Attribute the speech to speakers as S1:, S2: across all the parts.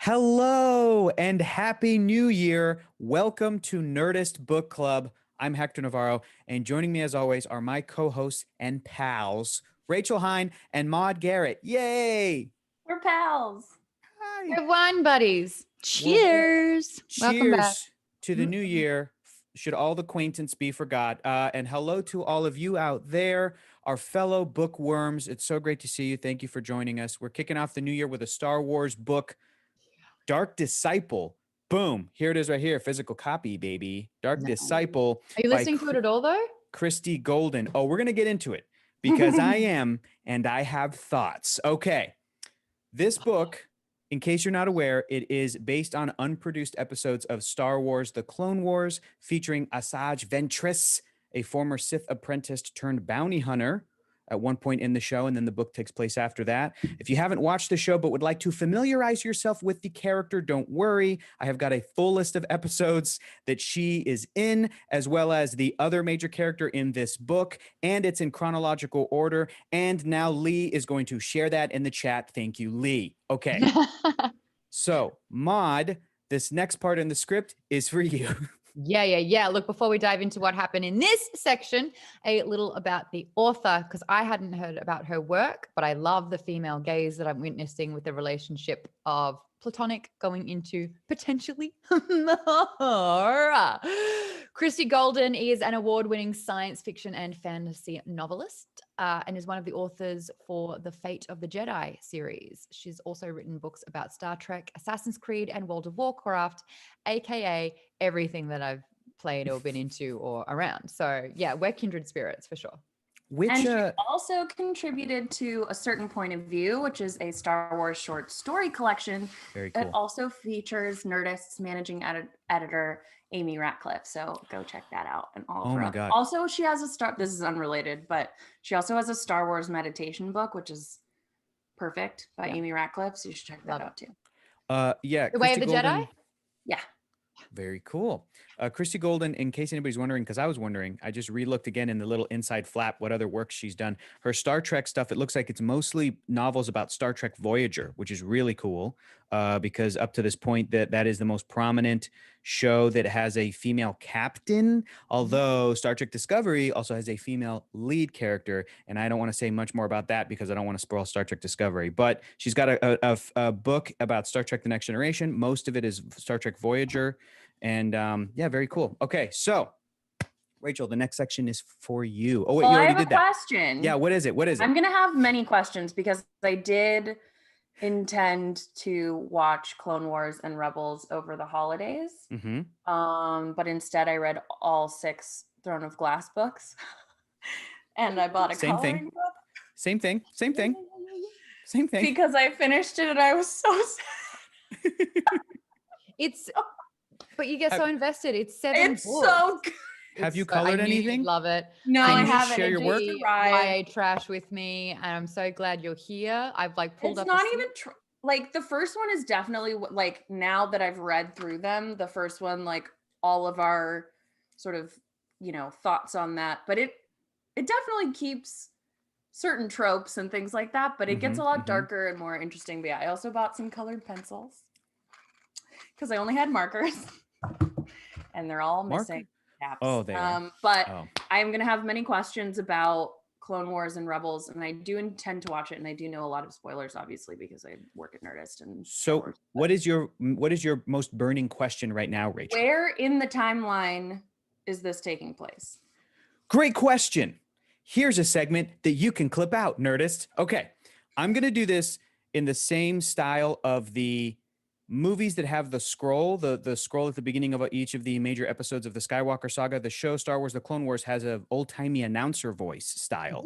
S1: Hello and happy new year. Welcome to Nerdist Book Club. I'm Hector Navarro, and joining me as always are my co-hosts and pals, Rachel Heine and Maude Garrett. Yay!
S2: We're pals.
S1: Hi.
S3: We're wine buddies. Cheers. Welcome back.
S1: Cheers to the new year. Should all the acquaintance be forgot. And hello to all of you out there, our fellow bookworms. It's so great to see you. Thank you for joining us. We're kicking off the new year with a Star Wars book, Dark Disciple. Boom. Here it is right here. Physical copy, baby. Dark Disciple.
S3: Are you listening to it at all, though?
S1: Christy Golden. Oh, we're going to get into it because I am, and I have thoughts. Okay. This book, in case you're not aware, it is based on unproduced episodes of Star Wars: The Clone Wars, featuring Asajj Ventress, a former Sith apprentice turned bounty hunter at one point in the show, and then the book takes place after that. If you haven't watched the show but would like to familiarize yourself with the character, don't worry. I have got a full list of episodes that she is in, as well as the other major character in this book, and it's in chronological order. And now Lee is going to share that in the chat. Thank you, Lee. Okay. So, Maude, this next part in the script is for you.
S3: Yeah. Look, before we dive into what happened in this section, a little about the author, because I hadn't heard about her work, but I love the female gaze that I'm witnessing with the relationship of platonic going into potentially Christy Golden is an award-winning science fiction and fantasy novelist and is one of the authors for the Fate of the Jedi series. She's also written books about Star Trek, Assassin's Creed, and World of Warcraft, aka everything that I've played or been into or around. So yeah, we're kindred spirits for sure.
S2: And she also contributed to A Certain Point of View, which is a Star Wars short story collection.
S1: Very cool.
S2: It also features Nerdist's managing editor, Amy Ratcliffe. So go check that out. And all of her.
S1: Oh my God.
S2: Also, she has this is unrelated, but she also has a Star Wars meditation book, which is perfect by Amy Ratcliffe. So you should check that out too.
S1: Yeah.
S3: The Way of the Jedi?
S2: Yeah.
S1: Very cool. Christy Golden, in case anybody's wondering, because I was wondering, I just re-looked again in the little inside flap what other work she's done. Her Star Trek stuff, it looks like it's mostly novels about Star Trek Voyager, which is really cool because up to this point that is the most prominent show that has a female captain, although Star Trek Discovery also has a female lead character, and I don't want to say much more about that because I don't want to spoil Star Trek Discovery, but she's got a book about Star Trek The Next Generation. Most of it is Star Trek Voyager. And yeah, very cool. Okay, so Rachel, the next section is for you. Oh wait, you already did that.
S2: I have a question.
S1: Yeah, what is it?
S2: I'm gonna have many questions because I did intend to watch Clone Wars and Rebels over the holidays. But instead I read all 6 Throne of Glass books, and I bought a coloring book.
S1: Same thing.
S2: Because I finished it and I was so sad.
S3: But you get so invested. It's 7 books.
S2: So good.
S1: Have you colored anything?
S3: Love it.
S2: No,
S1: Can
S2: I
S1: you
S2: haven't.
S1: share your work?
S3: YA trash with me, and I'm so glad you're here. I've pulled up.
S2: It's not even the first one is definitely now that I've read through them, the first one, all of our sort of thoughts on that, but it definitely keeps certain tropes and things like that, but it gets a lot darker and more interesting. But yeah, I also bought some colored pencils because I only had markers. And they're all missing caps.
S1: Oh, they are.
S2: But I'm going to have many questions about Clone Wars and Rebels, and I do intend to watch it, and I do know a lot of spoilers, obviously, because I work at Nerdist. And
S1: so, what is your most burning question right now, Rachel?
S2: Where in the timeline is this taking place?
S1: Great question. Here's a segment that you can clip out, Nerdist. Okay, I'm going to do this in the same style of the movies that have the scroll, the scroll at the beginning of each of the major episodes of the Skywalker saga. The show Star Wars: The Clone Wars has an old-timey announcer voice style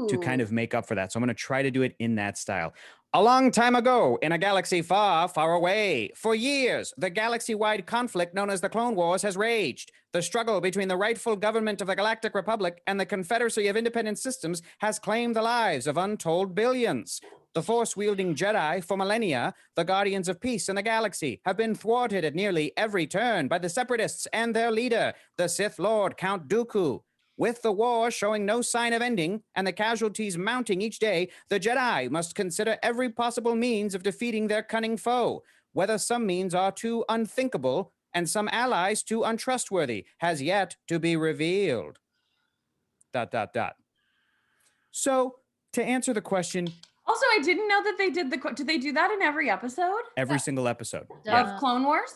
S1: to kind of make up for that. So I'm going to try to do it in that style. A long time ago, in a galaxy far, far away, for years, the galaxy-wide conflict known as the Clone Wars has raged. The struggle between the rightful government of the Galactic Republic and the Confederacy of Independent Systems has claimed the lives of untold billions. The Force-wielding Jedi for millennia, the Guardians of Peace in the galaxy, have been thwarted at nearly every turn by the Separatists and their leader, the Sith Lord Count Dooku. With the war showing no sign of ending and the casualties mounting each day, the Jedi must consider every possible means of defeating their cunning foe. whether some means are too unthinkable and some allies too untrustworthy has yet to be revealed. ... So, to answer the question,
S2: Also, I didn't know that they did did they do that in every episode
S1: every single episode.
S2: of Clone Wars?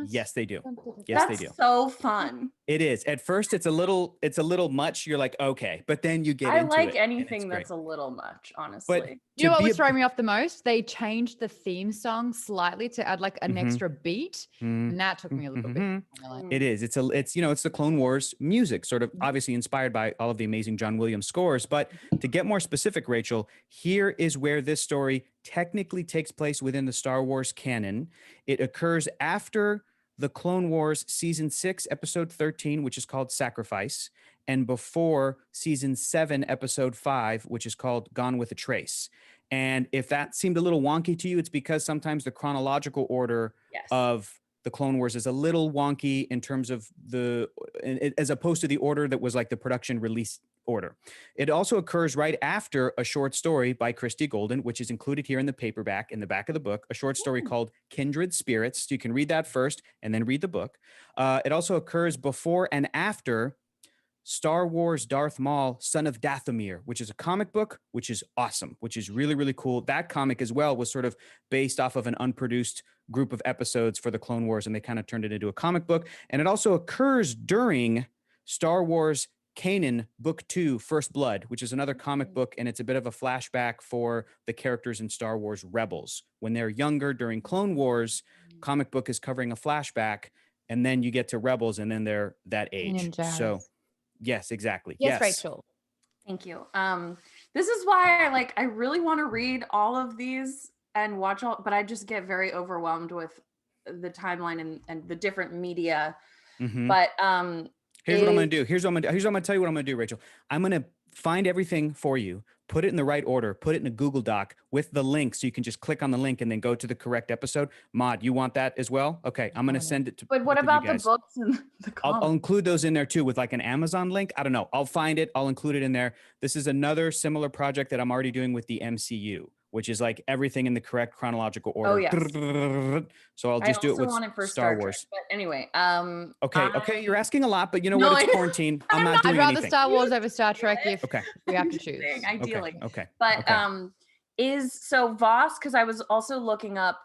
S1: Yes, they do. Yes, they do.
S2: That's so fun.
S1: It is. At first, it's a little much. You're like, okay, but then you get
S2: I
S1: into
S2: like
S1: it, and it's
S2: anything
S1: great.
S2: that's a little much, honestly.
S1: But
S3: You know
S1: to
S3: what
S1: be
S3: was
S1: a-
S3: throwing me off the most? They changed the theme song slightly to add like an extra beat,
S1: Mhm.
S3: and that took me a little bit.
S1: Mhm.
S3: I'm like,
S1: It is. It's the Clone Wars music, sort of obviously inspired by all of the amazing John Williams scores. But to get more specific, Rachel, here is where this story technically takes place within the Star Wars canon. It occurs after the Clone Wars season 6, episode 13, which is called Sacrifice, and before season 7, episode 5, which is called Gone with a Trace. And if that seemed a little wonky to you, it's because sometimes the chronological order
S2: Yes.
S1: of the Clone Wars is a little wonky in terms of as opposed to the order that was like the production release order. It also occurs right after a short story by Christy Golden, which is included here in the paperback in the back of the book, a short story called Kindred Spirits. So you can read that first and then read the book. It also occurs before and after Star Wars Darth Maul, Son of Dathomir, which is a comic book, which is awesome, which is really, really cool. That comic as well was sort of based off of an unproduced group of episodes for the Clone Wars, and they kind of turned it into a comic book. And it also occurs during Star Wars Canon Book 2, First Blood, which is another comic book, and it's a bit of a flashback for the characters in Star Wars Rebels. When they're younger during Clone Wars, comic book is covering a flashback, and then you get to Rebels, and then they're that age. So... Yes, exactly.
S3: yes, Rachel.
S2: Thank you. This is why I really want to read all of these and watch all, but I just get very overwhelmed with the timeline and the different media.
S1: Mhm.
S2: But
S1: here's what I'm going to do. Here's what I'm going to tell you what I'm going to do, Rachel. I'm going to find everything for you, put it in the right order, put it in a Google Doc with the link so you can just click on the link and then go to the correct episode. Maude, you want that as well? Okay, I'm going to send it to
S2: But what
S1: both of you
S2: about the
S1: guys.
S2: books and the comics?
S1: I'll include those in there too with like an Amazon link. I don't know. I'll find it. I'll include it in there. This is another similar project that I'm already doing with the MCU, which is like everything in the correct chronological order.
S2: Oh, yes.
S1: So I'll just do it with
S2: want it for
S1: Star
S2: Trek,
S1: Wars.
S2: but anyway,
S1: Okay, you're asking a lot, but you know
S2: No,
S1: what? It's
S2: I-
S1: quarantine. I'm not
S3: I'd
S1: doing
S3: rather
S1: anything.
S3: Star Wars over Star Trek if
S1: Okay.
S3: we have to choose.
S2: Ideally.
S1: Okay.
S2: But
S1: okay.
S2: So Voss, because I was also looking up,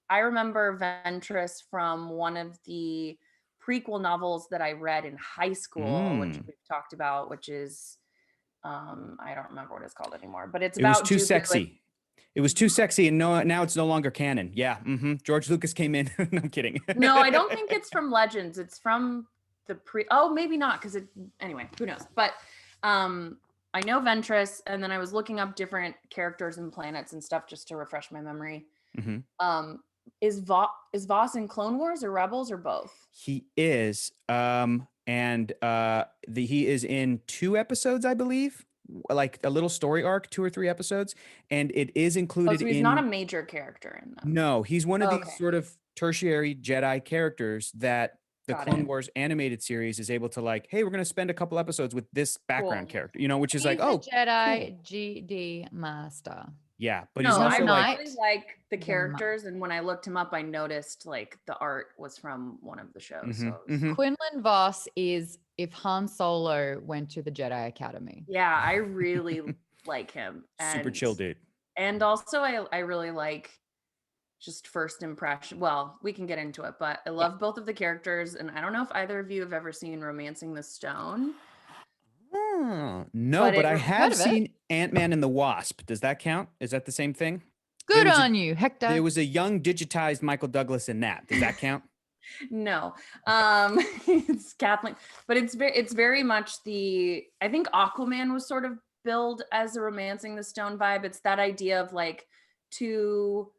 S2: I remember Ventress from one of the prequel novels that I read in high school, which we've talked about, which is I don't remember what it's called anymore, but it's about
S1: it was too
S2: Dooku
S1: sexy. It was too sexy, and now it's no longer canon. Yeah. George Lucas came in. No, I'm kidding.
S2: No, I don't think it's from Legends. It's from the maybe not, because anyway, who knows? But I know Ventress, and then I was looking up different characters and planets and stuff just to refresh my memory. Is Voss in Clone Wars or Rebels or both?
S1: He is. He is in 2 episodes, I believe, like a little story arc, 2 or 3 episodes, and it is included
S2: so he's
S1: in.
S2: not a major character in them.
S1: No, he's one of
S2: Okay.
S1: these sort of tertiary Jedi characters that the
S2: Got
S1: Clone
S2: it.
S1: Wars animated series is able to like, hey, we're going to spend a couple episodes with this background
S2: Cool.
S1: character, which is
S3: He's
S1: like,
S3: a
S1: oh,
S3: Jedi GD master.
S1: yeah, but
S2: No,
S1: he's also
S2: I
S1: like,
S2: really like the
S3: The
S2: characters, and when I looked him up, I noticed like the art was from one of the shows. So it was-
S3: Quinlan Voss is if Han Solo went to the Jedi Academy.
S2: yeah, I really like him.
S1: super chill dude.
S2: And also I really like just first impression. Well, we can get into it, but I love both of the characters, and I don't know if either of you have ever seen Romancing the Stone.
S1: Oh, no,
S2: But
S1: but
S2: it-
S1: I
S2: Heard
S1: have
S3: of it.
S1: seen Ant-Man and the Wasp. Does that count? Is that the same thing?
S3: Good
S1: was a-
S3: on you, Hector.
S1: There was a young digitized Michael Douglas in that. Does that count?
S2: No, it's Kathleen, but it's very much I think Aquaman was sort of billed as a Romancing the Stone vibe. It's that idea of like 2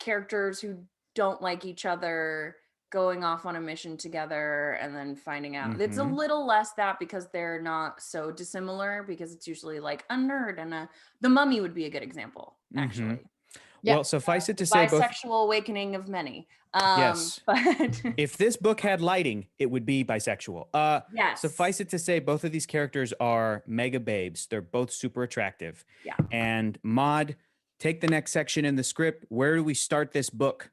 S2: characters who don't like each other going off on a mission together and then finding out. It's a
S1: Mhm.
S2: little less that because they're not so dissimilar, because it's usually like a nerd and the Mummy would be a good example, actually.
S3: Yeah.
S1: Well, suffice it to say, both.
S2: Bisexual awakening of many.
S1: Yes.
S2: But
S1: If this book had lighting, it would be bisexual.
S2: yes.
S1: Suffice it to say, both of these characters are mega babes. They're both super attractive.
S2: Yeah.
S1: And Maude, take the next section in the script. Where do we start this book?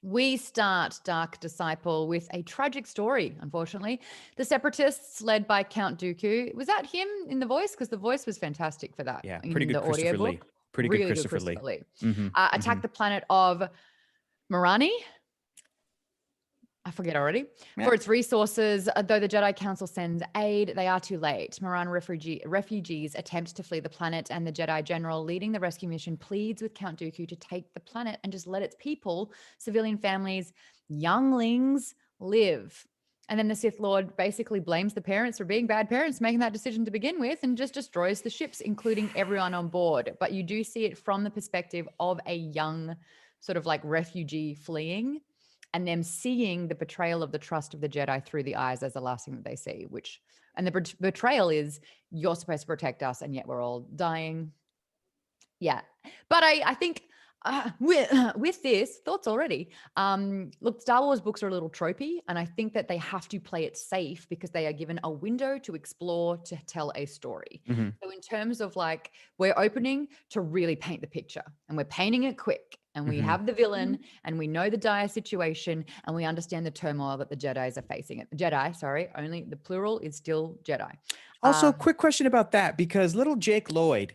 S3: We start Dark Disciple with a tragic story, unfortunately. The Separatists, led by Count Dooku. Was that him in the voice? Because the voice was fantastic for that.
S1: Yeah,
S3: in
S1: pretty good
S3: the
S1: Christopher Lee.
S3: audiobook.
S1: Pretty
S3: Really
S1: good Christopher Lee. Mhm,
S3: Attack the planet of Marani. I forget already.
S1: Yeah.
S3: For its resources, though the Jedi Council sends aid, they are too late. Moran refugees attempt to flee the planet, and the Jedi General leading the rescue mission pleads with Count Dooku to take the planet and just let its people, civilian families, younglings, live. And then the Sith Lord basically blames the parents for being bad parents, making that decision to begin with, and just destroys the ships, including everyone on board. But you do see it from the perspective of a young sort of like refugee fleeing, and them seeing the betrayal of the trust of the Jedi through the eyes as the last thing that they see, and the betrayal is, you're supposed to protect us, and yet we're all dying. Yeah. But I think with this, thoughts already. Look, Star Wars books are a little tropey, and I think that they have to play it safe because they are given a window to explore, to tell a story. So in terms of like, we're opening to really paint the picture, and we're painting it quick. And we have the villain, and we know the dire situation, and we understand the turmoil that the Jedis are facing. Only the plural is still Jedi.
S1: Also, quick question about that, because little Jake Lloyd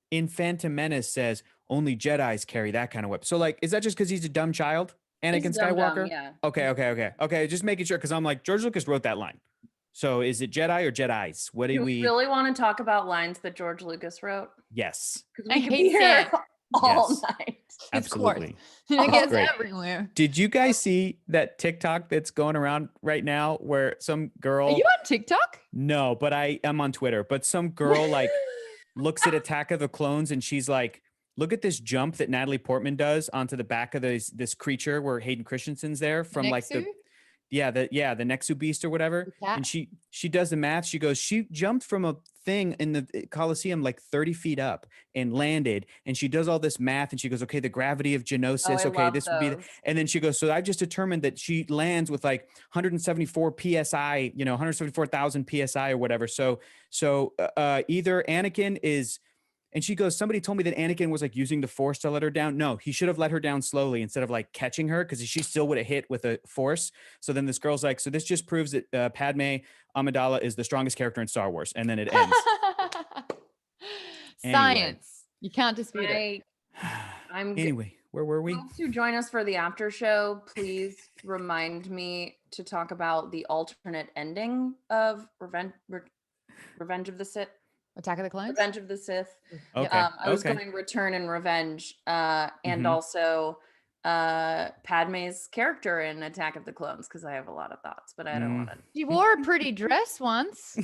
S1: in Phantom Menace says only Jedis carry that kind of weapon. So, like, is that just because he's a dumb child, Anakin
S2: He's dumb,
S1: Skywalker?
S2: yeah.
S1: Okay. Just making sure, because I'm like, George Lucas wrote that line. So, is it Jedi or Jedis? What do we
S2: really want to talk about lines that George Lucas wrote?
S1: Yes.
S2: Because we could be here all night.
S1: Absolutely.
S3: It gets
S1: Great.
S3: everywhere.
S1: Did you guys see that TikTok that's going around right now where some girl...
S3: Are you on TikTok?
S1: No, but I am on Twitter. But some girl like looks at Attack of the Clones and she's like, look at this jump that Natalie Portman does onto the back of this creature where Hayden Christensen's there from like the Nexu beast or whatever. And she does the math. She goes, she jumped from a thing in the Coliseum like 30 feet up and landed, and she does all this math and she goes, okay, the gravity of Genosis, this would be and then she goes, so I've just determined that she lands with like 174 psi, 174,000 psi or whatever. So either Anakin is... And she goes, somebody told me that Anakin was like using the Force to let her down. No, he should have let her down slowly instead of like catching her, because she still would have hit with a Force. So then this girl's like, so this just proves that Padme Amidala is the strongest character in Star Wars. And then it ends.
S3: Science.
S1: Anyway.
S3: You can't dispute it.
S1: Anyway, where were we?
S2: Folks who join us for the after show, please remind me to talk about the alternate ending of Revenge of the Sith.
S3: Attack of the Clones?
S2: Revenge of the Sith.
S1: Okay.
S2: I was going Return and Revenge, and also Padme's character in Attack of the Clones, because I have a lot of thoughts, but I don't want to.
S3: She wore a pretty dress once.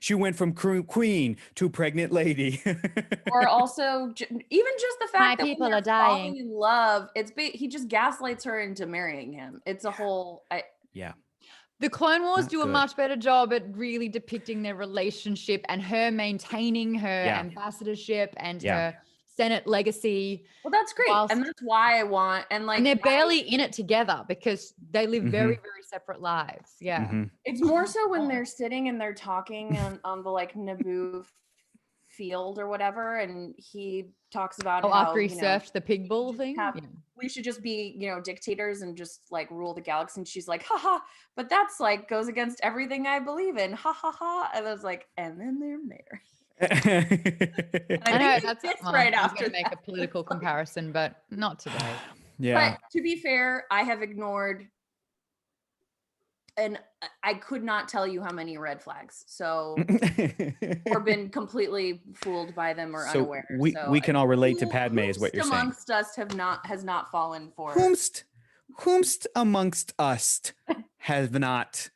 S1: She went from queen to pregnant lady.
S2: Or also, even just the fact that
S3: people
S2: when
S3: are
S2: they're
S3: dying.
S2: falling in love, he just gaslights her into marrying him. It's a whole.
S3: The Clone Wars
S1: Not
S3: do a
S1: good.
S3: much better job at really depicting their relationship and her maintaining her ambassadorship and her Senate legacy.
S2: Well, that's great. And that's why I want, and they're
S3: barely in it together because they live very, very separate lives. Yeah.
S2: It's more so when they're sitting and they're talking on the like Naboo field or whatever, and he talks about how
S3: after he surfed the pig bull thing.
S2: We should just be, dictators and just like rule the galaxy. And she's like, haha, but that's like goes against everything I believe in. Ha ha ha. And I was like, and then they're married.
S3: I know that's
S2: right
S3: I was
S2: after
S3: going to make a political comparison, but not today.
S2: But to be fair, I have ignored, and I could not tell you how many red flags. So, or been completely fooled by them or unaware.
S1: We can all relate to Padme, is what you're saying.
S2: Amongst us has not fallen for.
S1: Whomst amongst us have not.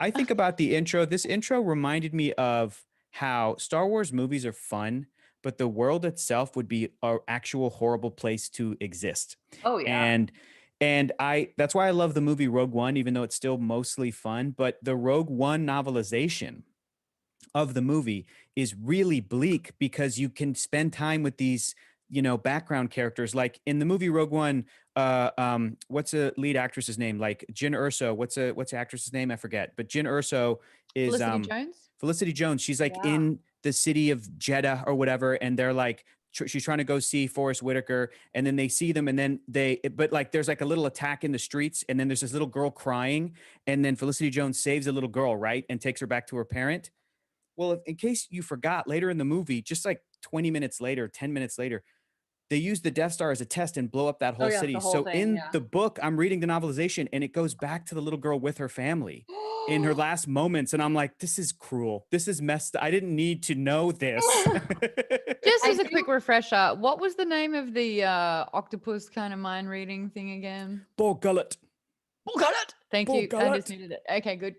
S1: I think about the intro. This intro reminded me of how Star Wars movies are fun, but the world itself would be an actual horrible place to exist.
S2: Oh yeah.
S1: And that's why I love the movie Rogue One, even though it's still mostly fun. But the Rogue One novelization of the movie is really bleak because you can spend time with these, background characters. Like in the movie Rogue One, what's a lead actress's name? Like Jyn Erso. What's the actress's name? I forget. But Jyn Erso is
S3: Felicity Jones.
S1: Felicity Jones. She's like in the city of Jeddah or whatever, and they're like she's trying to go see Forrest Whitaker, and then they see them, and then but like there's like a little attack in the streets, and then there's this little girl crying, and then Felicity Jones saves a little girl, right, and takes her back to her parent. Well, in case you forgot, later in the movie, just like 20 minutes later, 10 minutes later, they use the Death Star as a test and blow up that whole city.
S2: the whole
S1: So
S2: thing,
S1: in the book, I'm reading the novelization, and it goes back to the little girl with her family in her last moments. And I'm like, this is cruel. This is messed up. I didn't need to know this.
S3: Just as a quick refresher, what was the name of the octopus kind of mind reading thing again?
S1: Bull Gullet.
S3: Bull Gullet. Thank
S1: Bull
S3: you. I
S1: Gullet.
S3: just needed it. Okay, good.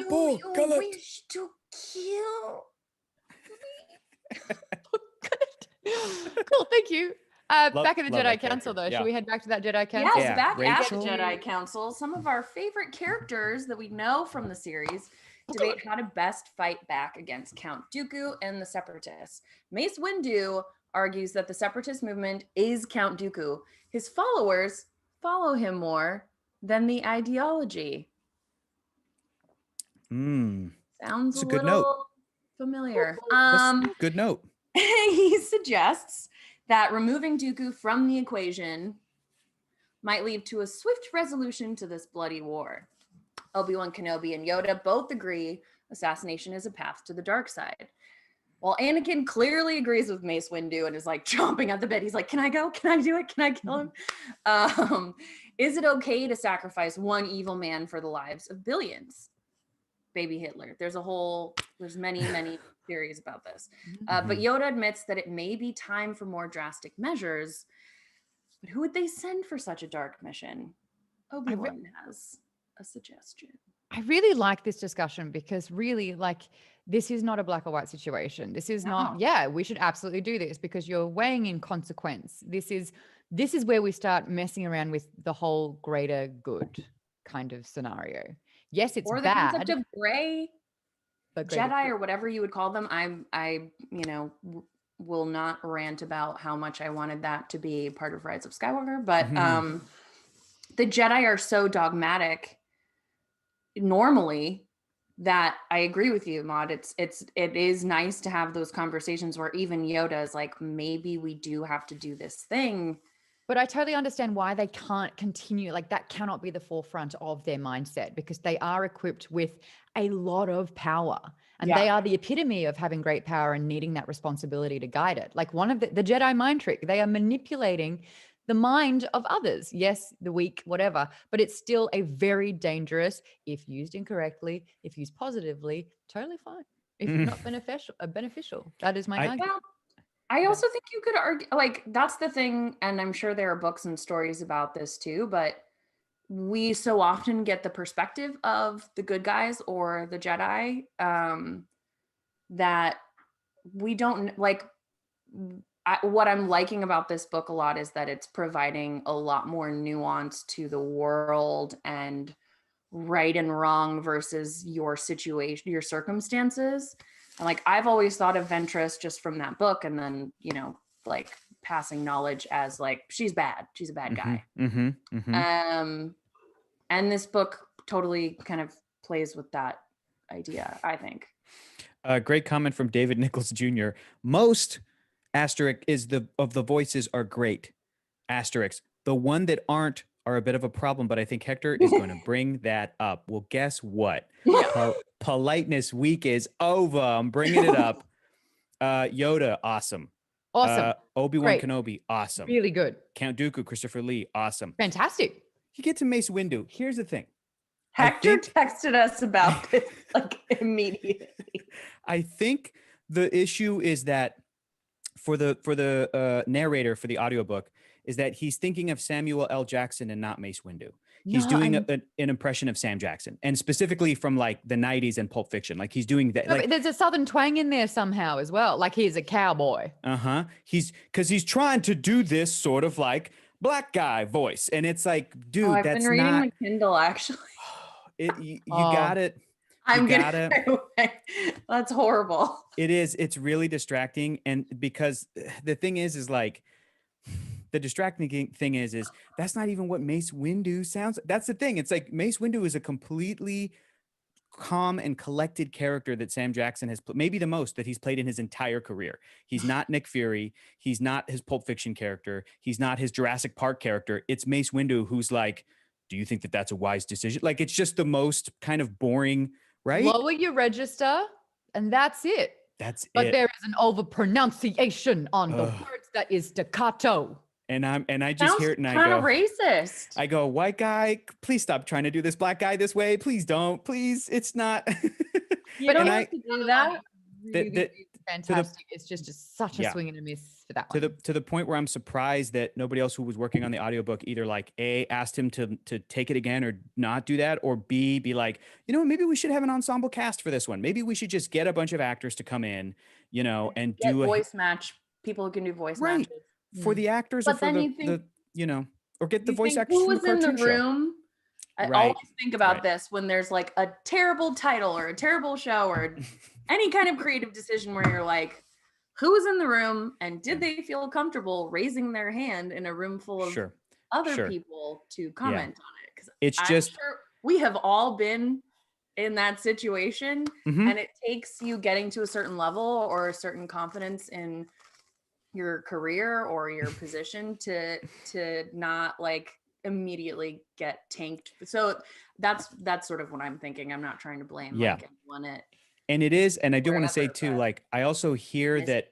S1: Bull Gullet.
S2: Wish to kill.
S3: Cool. Thank you. Back at the
S1: love
S3: Jedi
S1: that
S3: Council, though.
S1: character.
S3: Should we head back to that Jedi Council?
S2: Yes,
S1: Yeah,
S2: back
S1: Rachel.
S2: at the Jedi Council, some of our favorite characters that we know from the series debate how to best fight back against Count Dooku and the Separatists. Mace Windu argues that the Separatist movement is Count Dooku. His followers follow him more than the ideology. Sounds
S1: That's
S2: a
S1: a good
S2: little
S1: note.
S2: familiar.
S1: Good note.
S2: He suggests that removing Dooku from the equation might lead to a swift resolution to this bloody war. Obi-Wan Kenobi and Yoda both agree assassination is a path to the dark side. While Anakin clearly agrees with Mace Windu and is like chomping at the bit, he's like, can I go? Can I do it? Can I kill him? Is it okay to sacrifice one evil man for the lives of billions? Baby Hitler. There's many, many theories about this. But Yoda admits that it may be time for more drastic measures. But who would they send for such a dark mission? Obi-Wan has a suggestion.
S3: I really like this discussion because really, like, this is not a black or white situation. This is not, we should absolutely do this because you're weighing in consequence. This is where we start messing around with the whole greater good kind of scenario. Yes, it's
S2: or the
S3: bad.
S2: concept of gray Jedi or whatever you would call them. I will not rant about how much I wanted that to be part of Rise of Skywalker, but the Jedi are so dogmatic normally that I agree with you, Maude. It is nice to have those conversations where even Yoda is like, maybe we do have to do this thing.
S3: But I totally understand why they can't continue. Like, that cannot be the forefront of their mindset because they are equipped with a lot of power and they are the epitome of having great power and needing that responsibility to guide it. Like one of the Jedi mind trick, they are manipulating the mind of others. Yes, the weak, whatever, but it's still a very dangerous, if used incorrectly, if used positively, totally fine. If not beneficial. That is my argument.
S2: I also think you could argue, like, that's the thing, and I'm sure there are books and stories about this too, but we so often get the perspective of the good guys or the Jedi that we don't, like, what I'm liking about this book a lot is that it's providing a lot more nuance to the world and right and wrong versus your situation, your circumstances. And like, I've always thought of Ventress just from that book and then, like passing knowledge as like, she's bad. She's a bad guy. And this book totally kind of plays with that idea, I think.
S1: A great comment from David Nichols Jr. Most asterisk of the voices are great. Asterisk. The one that aren't are a bit of a problem, but I think Hector is going to bring that up. Well, guess what? Politeness week is over. I'm bringing it up. Yoda, awesome.
S3: Awesome.
S1: Obi-Wan Kenobi, awesome.
S3: Really good.
S1: Count Dooku, Christopher Lee, awesome.
S3: Fantastic.
S1: You get to Mace Windu. Here's the thing.
S2: Hector texted us about this like immediately.
S1: I think the issue is that for the narrator for the audiobook is that he's thinking of Samuel L. Jackson and not Mace Windu. He's doing an impression of Sam Jackson, and specifically from like the 90s and Pulp Fiction. Like he's doing that. Like,
S3: there's a Southern twang in there somehow as well. Like he's a cowboy.
S1: He's trying to do this sort of like black guy voice, and it's like, dude,
S2: I've
S1: that's
S2: been reading
S1: not.
S2: my Kindle actually.
S1: You got it.
S2: I'm gonna. That's horrible.
S1: It is. It's really distracting, and because the thing is like. The distracting thing is that's not even what Mace Windu sounds. That's the thing. It's like Mace Windu is a completely calm and collected character that Sam Jackson has maybe the most that he's played in his entire career. He's not Nick Fury. He's not his Pulp Fiction character. He's not his Jurassic Park character. It's Mace Windu, who's like, do you think that that's a wise decision? Like, it's just the most kind of boring, right?
S3: Lower your register, and that's it.
S1: That's
S3: But
S1: it.
S3: there is an over pronunciation on the
S1: Ugh.
S3: words that is staccato.
S1: And I just hear it and I
S2: kind
S1: go,
S2: of racist.
S1: I go, white guy, please stop trying to do this black guy this way. Please don't. Please, it's not.
S3: Yeah,
S1: and
S2: have to do that.
S3: Really fantastic. It's just such a swing and a miss for that one.
S1: to the point where I'm surprised that nobody else who was working on the audiobook either like A, asked him to take it again or not do that, or B, be like, maybe we should have an ensemble cast for this one. Maybe we should just get a bunch of actors to come in, and
S2: Get
S1: do a
S2: voice match. People who can do voice
S1: right
S2: matches.
S1: for the actors, or
S2: But
S1: for
S2: then
S1: the,
S2: you think-
S1: or get the
S2: You
S1: voice
S2: think
S1: actors
S2: who
S1: from
S2: was
S1: the
S2: in the
S1: cartoon show.
S2: room? I
S1: Right,
S2: always think about
S1: right.
S2: this when there's like a terrible title or a terrible show or any kind of creative decision where you're like, who was in the room and did they feel comfortable raising their hand in a room full of
S1: Sure.
S2: other
S1: sure.
S2: people to comment on it? Because
S1: It's
S2: I'm
S1: just
S2: sure we have all been in that situation,
S1: Mhm.
S2: and it takes you getting to a certain level or a certain confidence in your career or your position to not like immediately get tanked. So that's sort of what I'm thinking. I'm not trying to blame
S1: Yeah.
S2: like anyone.
S1: And it is, and I do want to say
S2: wherever,
S1: too,
S2: but
S1: like I also hear
S2: miss
S1: that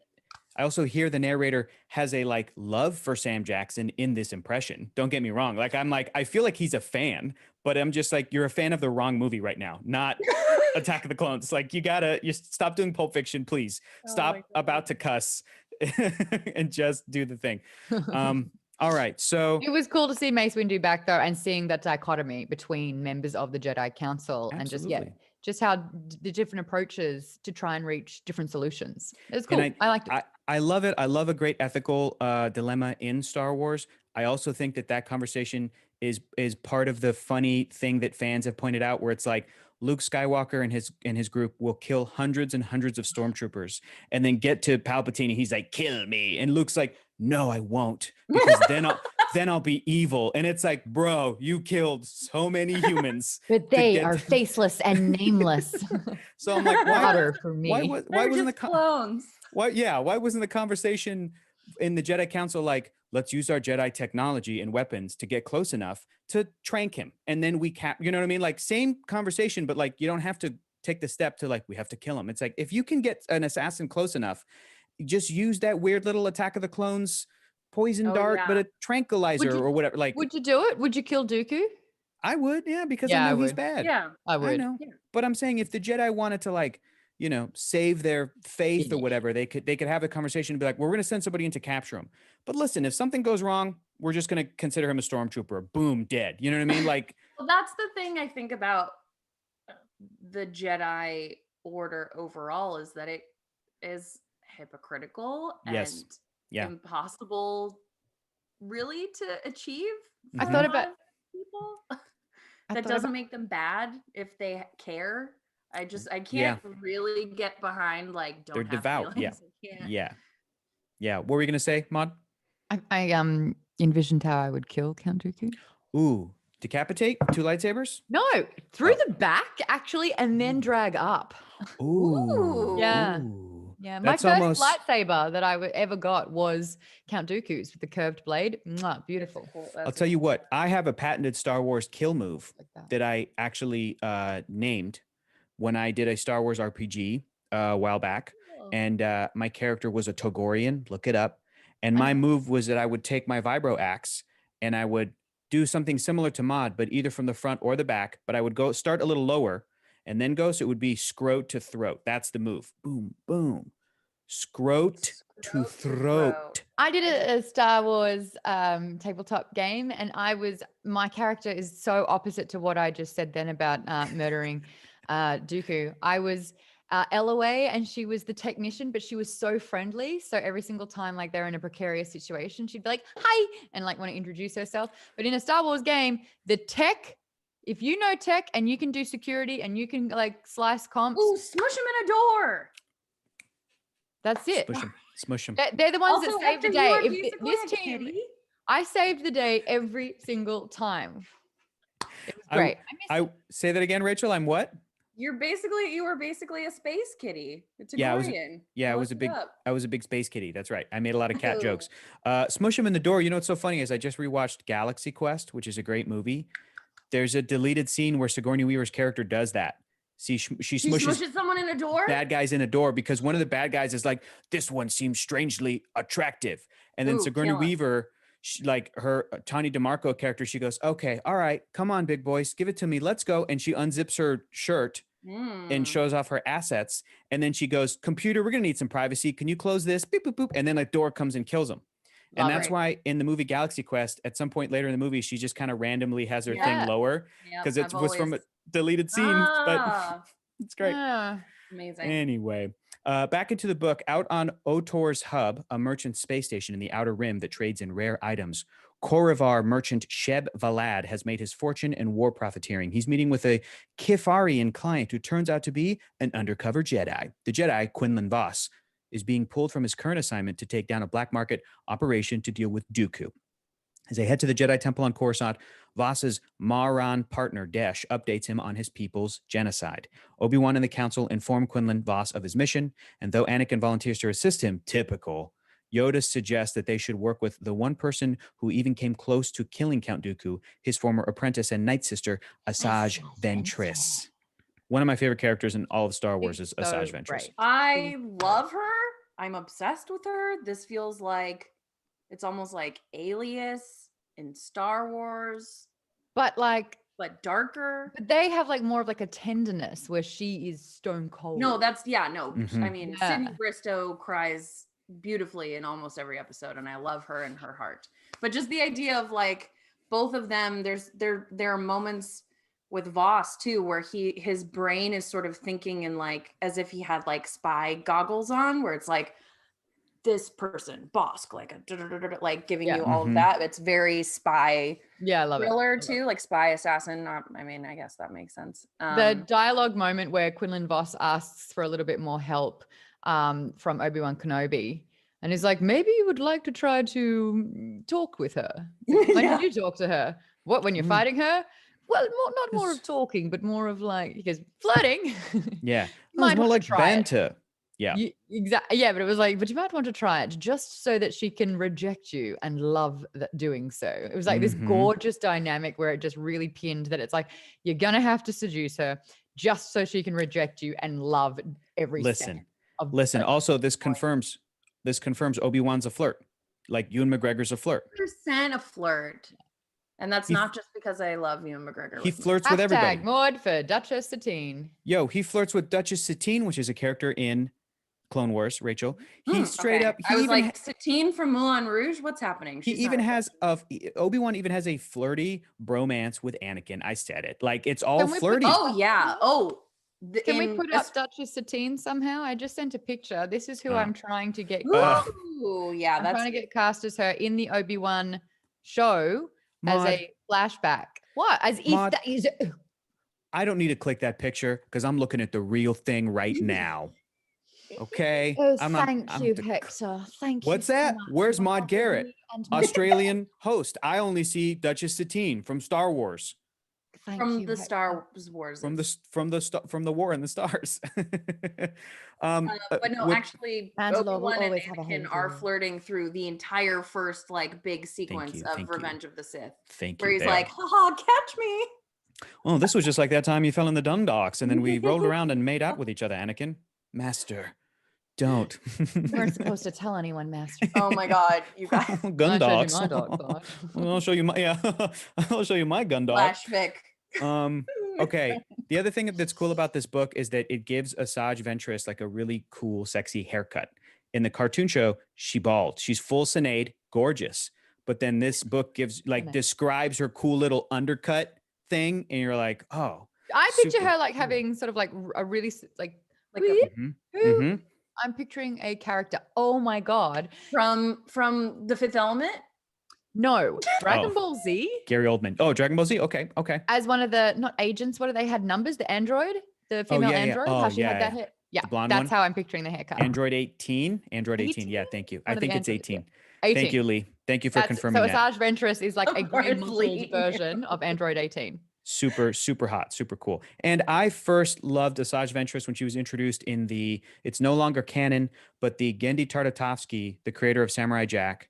S1: the narrator has a like love for Sam Jackson in this impression. Don't get me wrong. Like I feel like he's a fan, but I'm just like, you're a fan of the wrong movie right now, not Attack of the Clones. Like you stop doing Pulp Fiction, please.
S2: Oh
S1: Stop
S2: my God.
S1: about to cuss and just do the thing. All right. So
S3: It was cool to see Mace Windu back though, and seeing that dichotomy between members of the Jedi Council and just how the different approaches to try and reach different solutions. It was cool.
S1: And
S3: I liked it.
S1: I love it. I love a great ethical dilemma in Star Wars. I also think that conversation is part of the funny thing that fans have pointed out, where it's like Luke Skywalker and his group will kill hundreds and hundreds of stormtroopers, and then get to Palpatine and he's like, "Kill me," and Luke's like, "No, I won't, because then I'll be evil." And it's like, bro, you killed so many humans,
S3: but they are faceless and nameless.
S1: So I'm like,
S3: Water for me.
S1: why wasn't the
S2: clones?
S1: Why wasn't the conversation in the Jedi Council like, let's use our Jedi technology and weapons to get close enough to trank him, and then you know what I mean? Like, same conversation, but like, you don't have to take the step to like, we have to kill him. It's like, if you can get an assassin close enough, just use that weird little Attack of the Clones poison dart, but a tranquilizer or whatever. Like,
S3: would you do it? Would you kill Dooku?
S1: I would, yeah, because I know he's bad.
S2: Yeah,
S3: I would.
S1: I know.
S2: Yeah.
S1: But I'm saying, if the Jedi wanted to like, save their faith or whatever, they could have a conversation and be like, well, we're going to send somebody in to capture him. But listen, if something goes wrong, we're just going to consider him a stormtrooper. Boom, dead. You know what I mean? Like,
S2: well, that's the thing I think about the Jedi Order overall, is that it is hypocritical and impossible really to achieve.
S3: I
S2: for
S3: thought
S2: a lot
S3: about
S2: of people. That doesn't make them bad if they care. I can't really get behind like, don't
S1: they're
S2: have
S1: devout.
S2: feelings. I can't.
S1: Yeah. What were you going to say, Maude?
S3: I envisioned how I would kill Count Dooku.
S1: Ooh, decapitate 2 lightsabers?
S3: No, through the back actually, and then drag up.
S1: Ooh.
S3: Yeah.
S1: Ooh.
S3: Yeah, my first lightsaber that I ever got was Count Dooku's with the curved blade. Mwah, beautiful.
S1: I'll tell you what, I have a patented Star Wars kill move that I actually named when I did a Star Wars RPG a while back. And my character was a Togorian. Look it up. And my move was that I would take my vibro axe and I would do something similar to Maude, but either from the front or the back. But I would start a little lower and then go. So it would be scrote to throat. That's the move. Boom, boom. Scrote to throat.
S3: I did a Star Wars tabletop game, and my character is so opposite to what I just said then about murdering Dooku. I was Elaway, and she was the technician, but she was so friendly. So every single time like they're in a precarious situation, she'd be like, "Hi," and like want to introduce herself. But in a Star Wars game, the tech, if you know tech and you can do security and you can like slice comps,
S2: smush him in a door.
S3: That's it.
S1: Smush him.
S3: They're the ones that save the day.
S2: If
S3: this team, I saved the day every single time. It was great.
S1: I say that again, Rachel. I'm what?
S2: you were basically a space kitty. It's a
S1: Yeah,
S2: I
S1: I was a big space kitty. That's right. I made a lot of cat jokes. Smush him in the door. You know what's so funny is I just rewatched Galaxy Quest, which is a great movie. There's a deleted scene where Sigourney Weaver's character does that. See, she smushes
S2: someone in a door.
S1: bad guys in a door because one of the bad guys is like, this one seems strangely attractive. And then Sigourney Weaver, Tanya DeMarco character, she goes, okay, all right, come on, big boys, give it to me. Let's go. And she unzips her shirt and shows off her assets. And then she goes, computer, we're going to need some privacy. Can you close this? Beep, boop, boop. And then a door comes and kills him. And that's why in the movie Galaxy Quest, at some point later in the movie, she just kind of randomly has her thing lower because it was from a deleted scene, but it's great.
S2: Amazing.
S1: Anyway, back into the book. Out on Otor's Hub, a merchant space station in the Outer Rim that trades in rare items, Korivar merchant Sheb Valad has made his fortune in war profiteering. He's meeting with a Kifarian client who turns out to be an undercover Jedi. The Jedi, Quinlan Vos, is being pulled from his current assignment to take down a black market operation to deal with Dooku. As they head to the Jedi Temple on Coruscant, Voss's Maran partner, Desh, updates him on his people's genocide. Obi-Wan and the Council inform Quinlan Vos of his mission, and though Anakin volunteers to assist him, typical, Yoda suggests that they should work with the one person who even came close to killing Count Dooku, his former apprentice and night sister, Asajj Ventress. One of my favorite characters in all of Star Wars is Asajj Ventress.
S2: Right. I love her. I'm obsessed with her. This feels like it's almost like Alias in Star Wars,
S3: but
S2: darker.
S3: But they have like more of like a tenderness where she is stone cold.
S2: No, I mean, Sydney Bristow cries beautifully in almost every episode, and I love her and her heart. But just the idea of like both of them, there are moments with Voss too, where his brain is sort of thinking in like as if he had like spy goggles on, where it's like this person, Bosk, like giving you all of that. It's very spy. Yeah, I love thriller it. Too, like spy assassin. I mean, I guess that makes sense.
S3: The dialogue moment where Quinlan Vos asks for a little bit more help from Obi-Wan Kenobi, and he's like, maybe you would like to try to talk with her. When did you talk to her? What, when you're fighting her? Well, not more of talking, but more of like, he goes, flirting.
S1: Yeah. It's more like banter. Yeah.
S3: Exactly. Yeah, but it was like, but you might want to try it just so that she can reject you and love that doing so. It was like this gorgeous dynamic where it just really pinned that it's like, you're going to have to seduce her just so she can reject you and love every second.
S1: Listen. Also, this confirms Obi-Wan's a flirt. Like Ewan McGregor's a flirt.
S2: 100% a flirt. And that's not just because I love Ewan McGregor.
S1: He flirts with everybody.
S3: Maude for Duchess Satine.
S1: Yo, he flirts with Duchess Satine, which is a character in Clone Wars, Rachel. He straight up.
S2: I was like, Satine from Moulin Rouge? What's happening?
S1: Obi-Wan even has a flirty bromance with Anakin. I said it. Like, it's all flirty.
S2: Oh, yeah. Oh.
S3: Can we put up Duchess Satine somehow? I just sent a picture. This is who I'm trying to get.
S2: Ooh, yeah.
S3: I'm trying to get cast as her in the Obi-Wan show. Maude, as a flashback. What? As if
S1: Maude,
S3: that is.
S1: I don't need to click that picture because I'm looking at the real thing right now. Okay.
S3: Oh, thank you, Hector. Thank you.
S1: What's that? Where's Maude Garrett? Australian host. I only see Duchess Satine from Star Wars.
S2: From the Star Wars.
S1: From the War in the Stars.
S2: But no, actually, Obi-Wan and Anakin are flirting through the entire first like big sequence of Revenge of the Sith.
S1: Thank you.
S2: Where he's like, haha, catch me.
S1: Oh, this was just like that time you fell in the Dundalks and then we rolled around and made out with each other, Anakin. Master. Don't.
S3: You weren't supposed to tell anyone, Master.
S2: Oh my God, you guys.
S1: Gundogs. I'll show you I'll show you my Gundog.
S2: Flashback.
S1: Okay. The other thing that's cool about this book is that it gives Asajj Ventress like a really cool, sexy haircut. In the cartoon show, she bald. She's full Sinead, gorgeous. But then this book describes her cool little undercut thing, and you're like, oh.
S3: I picture her like having sort of like a really I'm picturing a character. Oh my God.
S2: From The Fifth Element?
S3: No, Dragon Ball Z.
S1: Gary Oldman. Oh, Dragon Ball Z. Okay.
S3: As one of the not agents. What do they had numbers? The android, the female android. How she had that hair. Yeah, that's how I'm picturing the haircut.
S1: Android 18. Yeah, thank you. I think it's 18. Thank you, Lee. Thank you for confirming that.
S3: So Asajj Ventress is like a green muscled version of Android 18.
S1: Super, super hot, super cool. And I first loved Asajj Ventress when she was introduced in it's no longer canon, but the Genndy Tartakovsky, the creator of Samurai Jack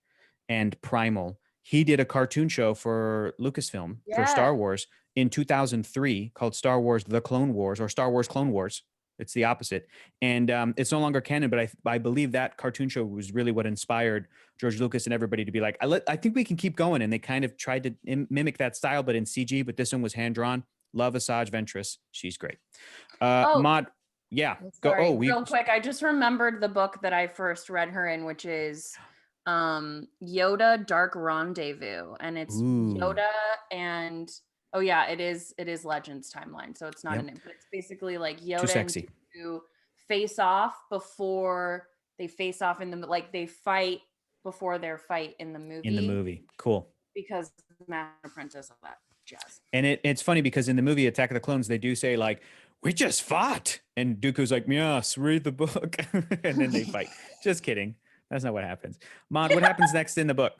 S1: and Primal, he did a cartoon show for Lucasfilm for
S2: Yeah.
S1: Star Wars in 2003 called Star Wars The Clone Wars or Star Wars Clone Wars. It's the opposite. And it's no longer canon, but I believe that cartoon show was really what inspired George Lucas and everybody to be like, I think we can keep going. And they kind of tried to mimic that style, but in CG, but this one was hand drawn. Love Asajj Ventress. She's great.
S2: Oh,
S1: Maude, yeah. Go.
S2: sorry,
S1: Oh,
S2: real quick. I just remembered the book that I first read her in, which is Yoda Dark Rendezvous. And it's
S1: Ooh.
S2: Yoda and oh yeah, it is Legends timeline. So it's not
S1: Yep.
S2: a name, but it's basically like
S1: Too
S2: Yoda and
S1: sexy.
S2: Dooku face off before they face off in the like they fight before their fight in the movie.
S1: In the movie. Cool.
S2: Because Master Apprentice, all that jazz.
S1: And it's funny because in the movie Attack of the Clones, they do say like, we just fought. And Dooku's like, yes, read the book. And then they fight. Just kidding. That's not what happens. Maude, what happens next in the book?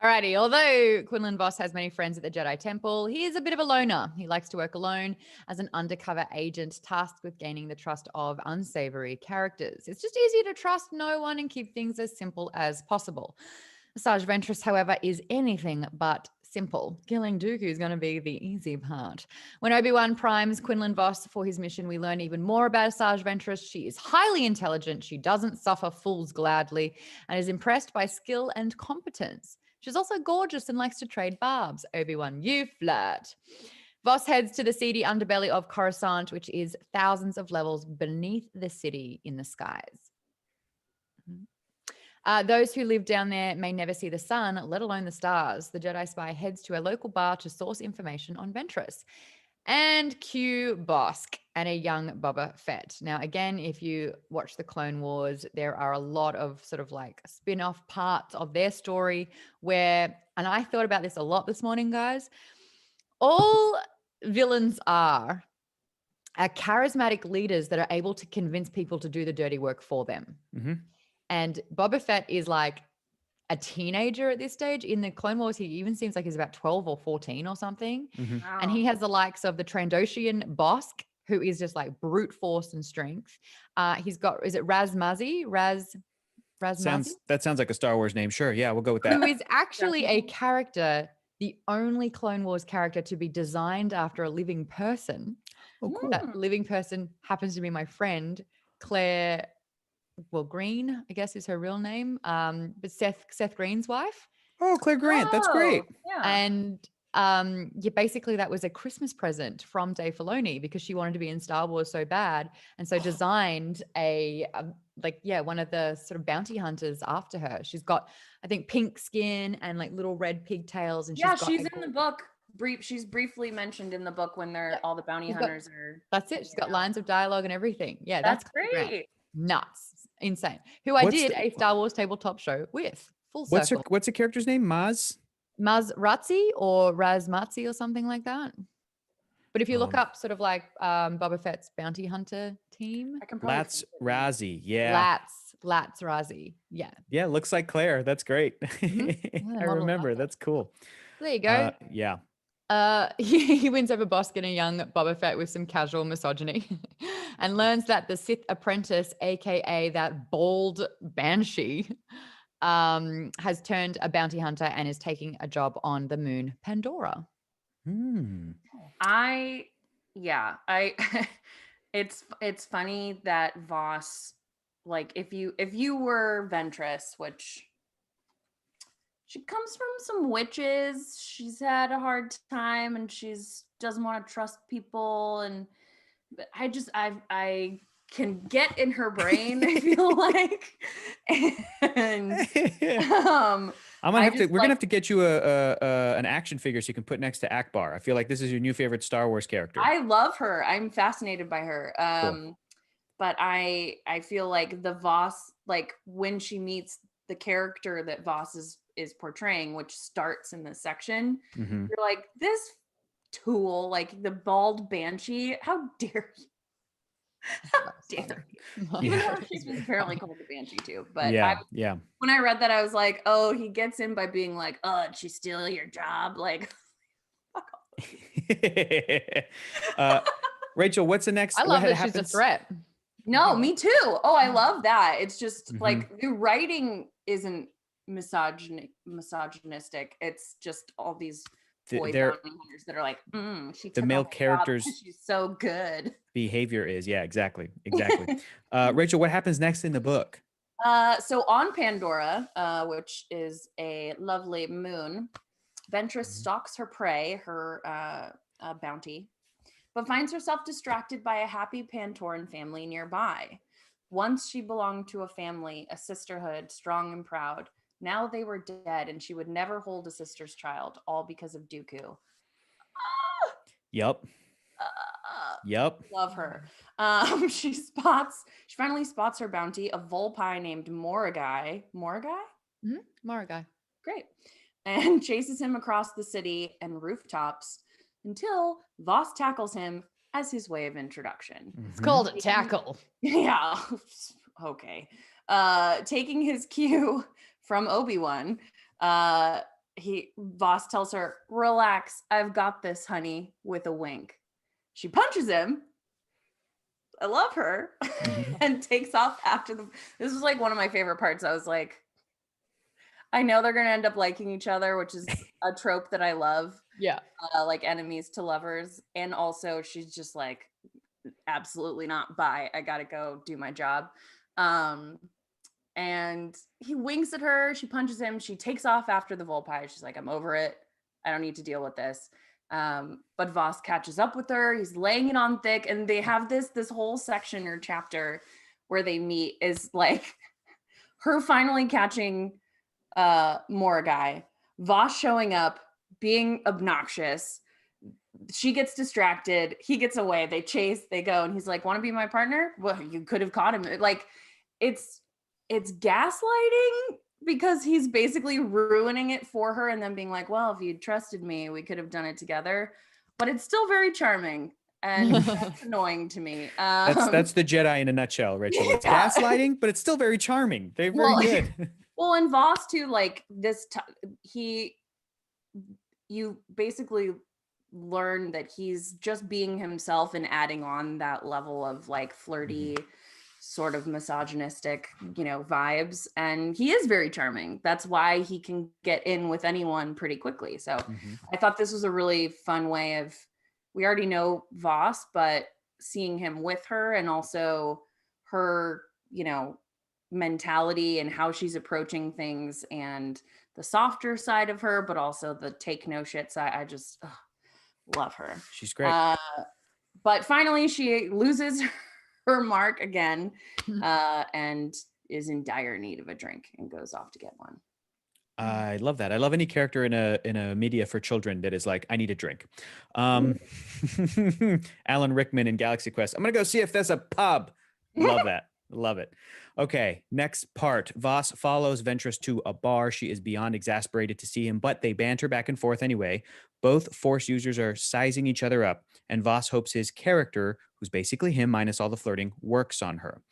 S3: Alrighty, although Quinlan Vos has many friends at the Jedi Temple, he is a bit of a loner. He likes to work alone as an undercover agent tasked with gaining the trust of unsavory characters. It's just easier to trust no one and keep things as simple as possible. Asajj Ventress, however, is anything but simple. Killing Dooku is going to be the easy part. When Obi-Wan primes Quinlan Vos for his mission, we learn even more about Asajj Ventress. She is highly intelligent. She doesn't suffer fools gladly and is impressed by skill and competence. She's also gorgeous and likes to trade barbs. Obi-Wan, you flirt. Vos heads to the seedy underbelly of Coruscant, which is thousands of levels beneath the city in the skies. Those who live down there may never see the sun, let alone the stars. The Jedi spy heads to a local bar to source information on Ventress. And cue Bosk and a young Boba Fett. Now, again, if you watch the Clone Wars, there are a lot of sort of like spin-off parts of their story where, and I thought about this a lot this morning, guys, all villains are charismatic leaders that are able to convince people to do the dirty work for them.
S1: Mm-hmm.
S3: And Boba Fett is like a teenager at this stage. In the Clone Wars, he even seems like he's about 12 or 14 or something.
S1: Mm-hmm.
S2: Wow.
S3: And he has the likes of the Trandoshan Bosk, who is just like brute force and strength. He's got, is it Razmazi? Razmazi?
S1: That sounds like a Star Wars name. Sure. Yeah, we'll go with that.
S3: Who is actually a character, the only Clone Wars character to be designed after a living person.
S1: Oh, cool.
S3: That living person happens to be my friend, Claire. Well, Green, I guess is her real name. But Seth Green's wife.
S1: Oh, Claire Grant. That's great.
S2: Yeah.
S3: And yeah, basically that was a Christmas present from Dave Filoni because she wanted to be in Star Wars so bad. And so designed one of the sort of bounty hunters after her. She's got, I think, pink skin and like little red pigtails. And
S2: she's in the book. She's briefly mentioned in the book when all the bounty hunters are.
S3: That's it. She's got lines of dialogue and everything. Yeah,
S2: that's
S3: Claire
S2: great.
S3: Grant. Nuts. Insane. Who I did a Star Wars tabletop show with. Full circle.
S1: What's the character's name? Maz
S3: Razzi or Razmatzi or something like that. But if you look up sort of like Boba Fett's bounty hunter team.
S2: I can probably
S1: Latz Razzie. Yeah.
S3: Latz Razzie. Yeah.
S1: Yeah, looks like Claire. That's great.
S3: Mm-hmm.
S1: I remember. That's cool.
S3: There you go.
S1: Yeah.
S3: He wins over Bosk and a young Boba Fett with some casual misogyny and learns that the Sith apprentice, aka that bald banshee, has turned a bounty hunter and is taking a job on the moon Pandora.
S2: It's funny that Vos, like if you were Ventress, which she comes from some witches. She's had a hard time and doesn't want to trust people. And I can get in her brain, I feel like. And
S1: we're gonna have to get you an action figure so you can put next to Akbar. I feel like this is your new favorite Star Wars character.
S2: I love her. I'm fascinated by her.
S1: Cool.
S2: But I feel like the Vos, like when she meets the character that Vos is portraying, which starts in this section,
S1: Mm-hmm.
S2: you're like, this tool, like the bald banshee, how dare you? How dare you? Even though she was apparently called the banshee too. But
S1: yeah.
S2: When I read that, I was like, oh, he gets in by being like, oh, did she steal your job? Like, fuck off.
S1: Rachel, what's the next?
S3: I love
S1: what
S3: that she's a
S1: happens?
S3: threat.
S2: No, me too. Oh, I love that. It's just
S1: Mhm.
S2: like the writing isn't misogynistic. It's just all these boy
S1: They're-
S2: bounty hunters that are like, she
S1: the
S2: took
S1: male
S2: all my job
S1: characters'
S2: because she's so good.
S1: behavior is, yeah, exactly. Rachel, what happens next in the book?
S2: So on Pandora, which is a lovely moon, Ventress stalks her prey, her bounty, but finds herself distracted by a happy Pantoran family nearby. Once she belonged to a family, a sisterhood, strong and proud. Now they were dead, and she would never hold a sister's child, all because of Dooku.
S1: Yep.
S2: Love her. She finally spots her bounty, a Volpi named Moragai.
S3: Moragai.
S2: Great. And chases him across the city and rooftops until Voss tackles him as his way of introduction.
S3: It's called a tackle.
S2: Yeah. Okay. Taking his cue from Obi-Wan, Voss tells her, "Relax, I've got this, honey," with a wink. She punches him. I love her. And takes off after this was like one of my favorite parts. I was like, I know they're gonna end up liking each other, which is a trope that I love.
S3: Yeah.
S2: Like enemies to lovers. And also she's just like, absolutely not, bye. I gotta go do my job. And he winks at her. She punches him. She takes off after the Volpi. She's like, I'm over it. I don't need to deal with this. But Voss catches up with her. He's laying it on thick, and they have this whole section or chapter where they meet is like her finally catching Moragai, Voss showing up, being obnoxious. She gets distracted. He gets away. They chase. They go, and he's like, "Want to be my partner?" Well, you could have caught him. Like, it's gaslighting, because he's basically ruining it for her and then being like, well, if you'd trusted me, we could have done it together. But it's still very charming, and that's annoying to me.
S1: That's the Jedi in a nutshell, Rachel. It's gaslighting, but it's still very charming. They're very good.
S2: Well, and Voss too, like you basically learn that he's just being himself and adding on that level of like flirty, sort of misogynistic, vibes. And he is very charming. That's why he can get in with anyone pretty quickly. So I thought this was a really fun way of, we already know Voss, but seeing him with her, and also her, mentality and how she's approaching things, and the softer side of her, but also the take no shit side. I just love her.
S1: She's great.
S2: But finally she loses her mark again, and is in dire need of a drink and goes off to get one.
S1: I love that. I love any character in a media for children that is like, I need a drink. Alan Rickman in Galaxy Quest. I'm gonna go see if there's a pub. Love that. Love it. Okay, next part. Voss follows Ventress to a bar. She is beyond exasperated to see him, but they banter back and forth anyway. Both Force users are sizing each other up, and Voss hopes his character, who's basically him minus all the flirting, works on her.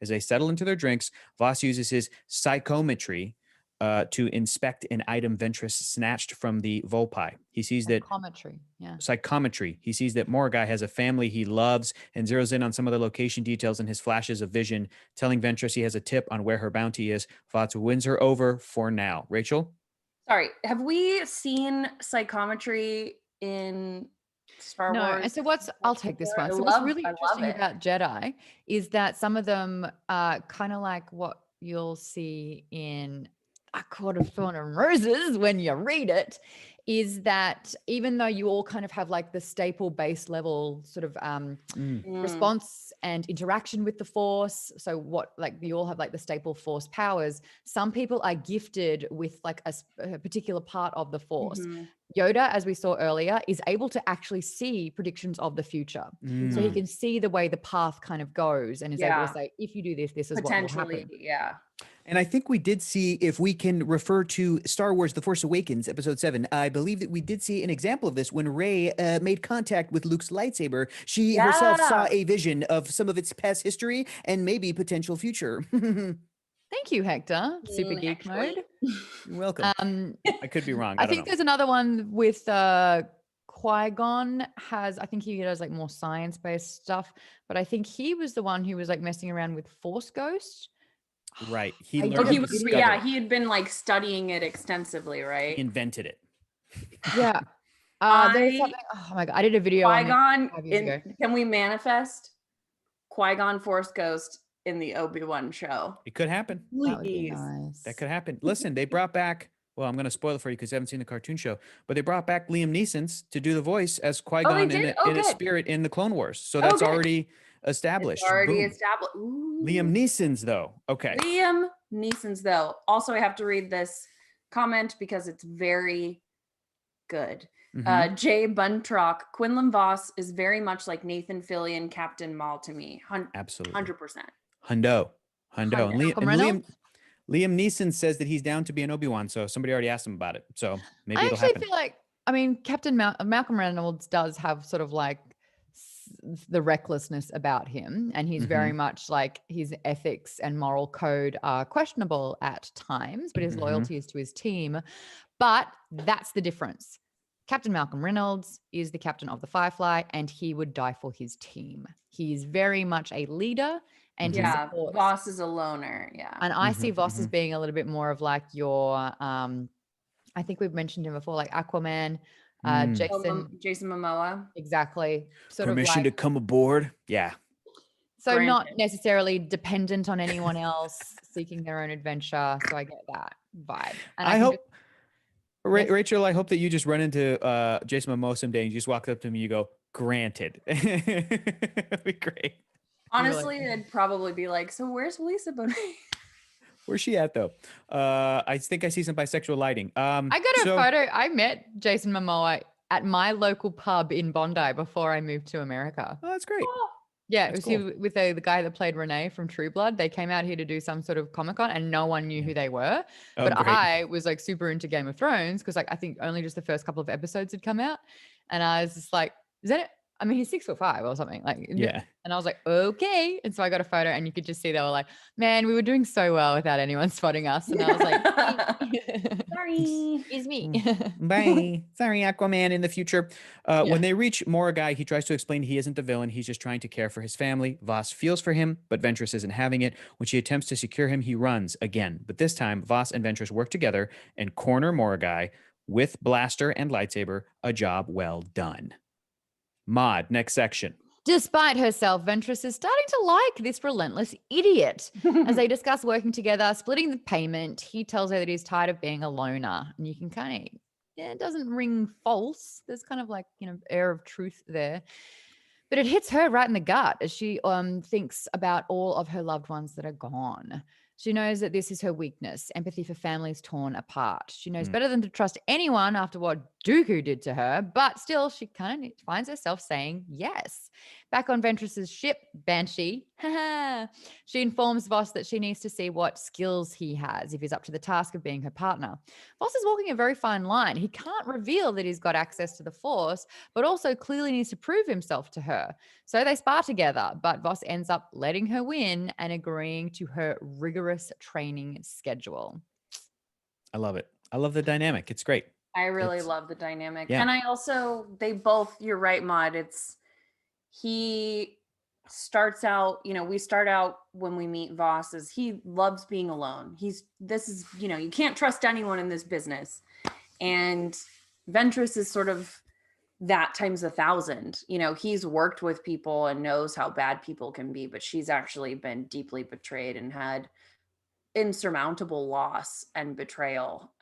S1: As they settle into their drinks, Voss uses his psychometry to inspect an item Ventress snatched from the Volpi. He sees that psychometry. He sees that Moragai has a family he loves and zeroes in on some of the location details in his flashes of vision, telling Ventress he has a tip on where her bounty is. Voss wins her over for now. Rachel?
S2: Sorry, have we seen psychometry in Star
S3: No,
S2: Wars?
S3: and so I'll take this one. So what's really interesting about Jedi is that some of them are kind of like what you'll see in A Court of Thorn and Roses when you read it, is that even though you all kind of have like the staple base level sort of response and interaction with the Force, so what, like you all have like the staple Force powers, some people are gifted with like a particular part of the Force. Yoda, as we saw earlier, is able to actually see predictions of the future. So he can see the way the path kind of goes, and is able to say, if you do this, this is what will happen.
S2: Yeah.
S1: And I think we did see, if we can refer to Star Wars The Force Awakens, Episode 7, I believe that we did see an example of this when Rey made contact with Luke's lightsaber. She herself saw a vision of some of its past history and maybe potential future.
S3: Thank you, Hector. Super geek mode.
S1: You're welcome. I could be wrong.
S3: I think there's another one with Qui-Gon I think he does like more science-based stuff, but I think he was the one who was like messing around with Force Ghost.
S1: Right. He
S3: I
S1: learned
S3: did
S2: he
S3: a
S1: to
S2: was,
S3: video.
S1: discover.
S2: yeah, he had been like studying it extensively, right?
S1: He invented it.
S3: Yeah. There was
S2: I
S3: something. Oh my god! I did a video on it
S2: Qui-Gon
S3: 5 years ago.
S2: can we manifest Qui-Gon Force Ghost in the Obi-Wan show?
S1: It could happen.
S3: That would be
S2: Please.
S3: nice.
S1: That could happen. Listen, they brought back, well, I'm going to spoil it for you because you haven't seen the cartoon show, but they brought back Liam Neeson's to do the voice as Qui-Gon
S2: did? Oh,
S1: in a
S2: good.
S1: spirit in the Clone Wars. So
S2: Oh,
S1: that's
S2: good.
S1: already established.
S2: It's already
S1: Boom.
S2: established. Ooh.
S1: Liam Neeson's though. Okay.
S2: Liam Neeson's though. Also, I have to read this comment because it's very good.
S1: Mhm.
S2: Jay Buntrock, Quinlan Voss is very much like Nathan Fillion, Captain Mall to me.
S1: Absolutely.
S2: 100%.
S1: Hundo. And
S3: Malcolm Reynolds?
S1: Liam Neeson says that he's down to be an Obi-Wan. So somebody already asked him about it. So maybe
S3: I
S1: it'll
S3: actually
S1: happen.
S3: feel like, I mean, Malcolm Reynolds does have sort of like the recklessness about him, and he's very much like his ethics and moral code are questionable at times, but his loyalty is to his team. But that's the difference. Captain Malcolm Reynolds is the captain of the Firefly, and he would die for his team. He is very much a leader, and he
S2: Yeah,
S3: supports.
S2: Voss is a loner. Yeah.
S3: And I see Voss as being a little bit more of like your, I think we've mentioned him before, like Aquaman,
S2: Jason Momoa.
S3: exactly. Sort
S1: Permission
S3: of
S1: to
S3: like,
S1: come aboard. Yeah.
S3: so not
S2: Granted.
S3: necessarily dependent on anyone else, seeking their own adventure. So I get that vibe. And
S1: I
S3: can
S1: hope,
S3: just- Yes.
S1: Rachel, I hope that you just run into Jason Momoa someday and you just walk up to him and you go, granted. That'd be great.
S2: Honestly, I'd probably be like, so where's Lisa Bonet?
S1: Where's she at though? I think I see some bisexual lighting.
S3: I got a photo. I met Jason Momoa at my local pub in Bondi before I moved to America.
S1: Oh, that's great.
S3: Yeah,
S1: That's
S3: it was he with the guy that played Renee from True Blood. They came out here to do some sort of Comic-Con and no one knew who they were.
S1: Oh,
S3: but
S1: great.
S3: I was like super into Game of Thrones because like I think only just the first couple of episodes had come out. And I was just like, is that it? I mean, he's 6'5" or something. Like,
S1: Yeah.
S3: And I was like, okay. And so I got a photo and you could just see they were like, man, we were doing so well without anyone spotting us. And I was like,
S2: Sorry.
S3: it's me.
S1: Bye. Sorry, Aquaman in the future. When they reach Moragai, he tries to explain he isn't the villain. He's just trying to care for his family. Voss feels for him, but Ventress isn't having it. When she attempts to secure him, he runs again. But this time, Voss and Ventress work together and corner Moragai with blaster and lightsaber. A job well done. Maude, next section.
S3: Despite herself, Ventress is starting to like this relentless idiot. As they discuss working together, splitting the payment, he tells her that he's tired of being a loner. And you can kind of, it doesn't ring false. There's kind of like, air of truth there. But it hits her right in the gut as she thinks about all of her loved ones that are gone. She knows that this is her weakness, empathy for families torn apart. She knows better than to trust anyone after what Dooku did to her, but still she kind of finds herself saying yes. Back on Ventress's ship, Banshee, she informs Voss that she needs to see what skills he has if he's up to the task of being her partner. Voss is walking a very fine line. He can't reveal that he's got access to the Force, but also clearly needs to prove himself to her. So they spar together, but Voss ends up letting her win and agreeing to her rigorous training schedule.
S1: I love it. I love the dynamic. It's great.
S2: I really love the dynamic.
S1: Yeah.
S2: And I also, you're right, Maude. He starts out, we start out when we meet Voss as he loves being alone. You can't trust anyone in this business. And Ventress is sort of that times 1,000. He's worked with people and knows how bad people can be, but she's actually been deeply betrayed and had insurmountable loss and betrayal.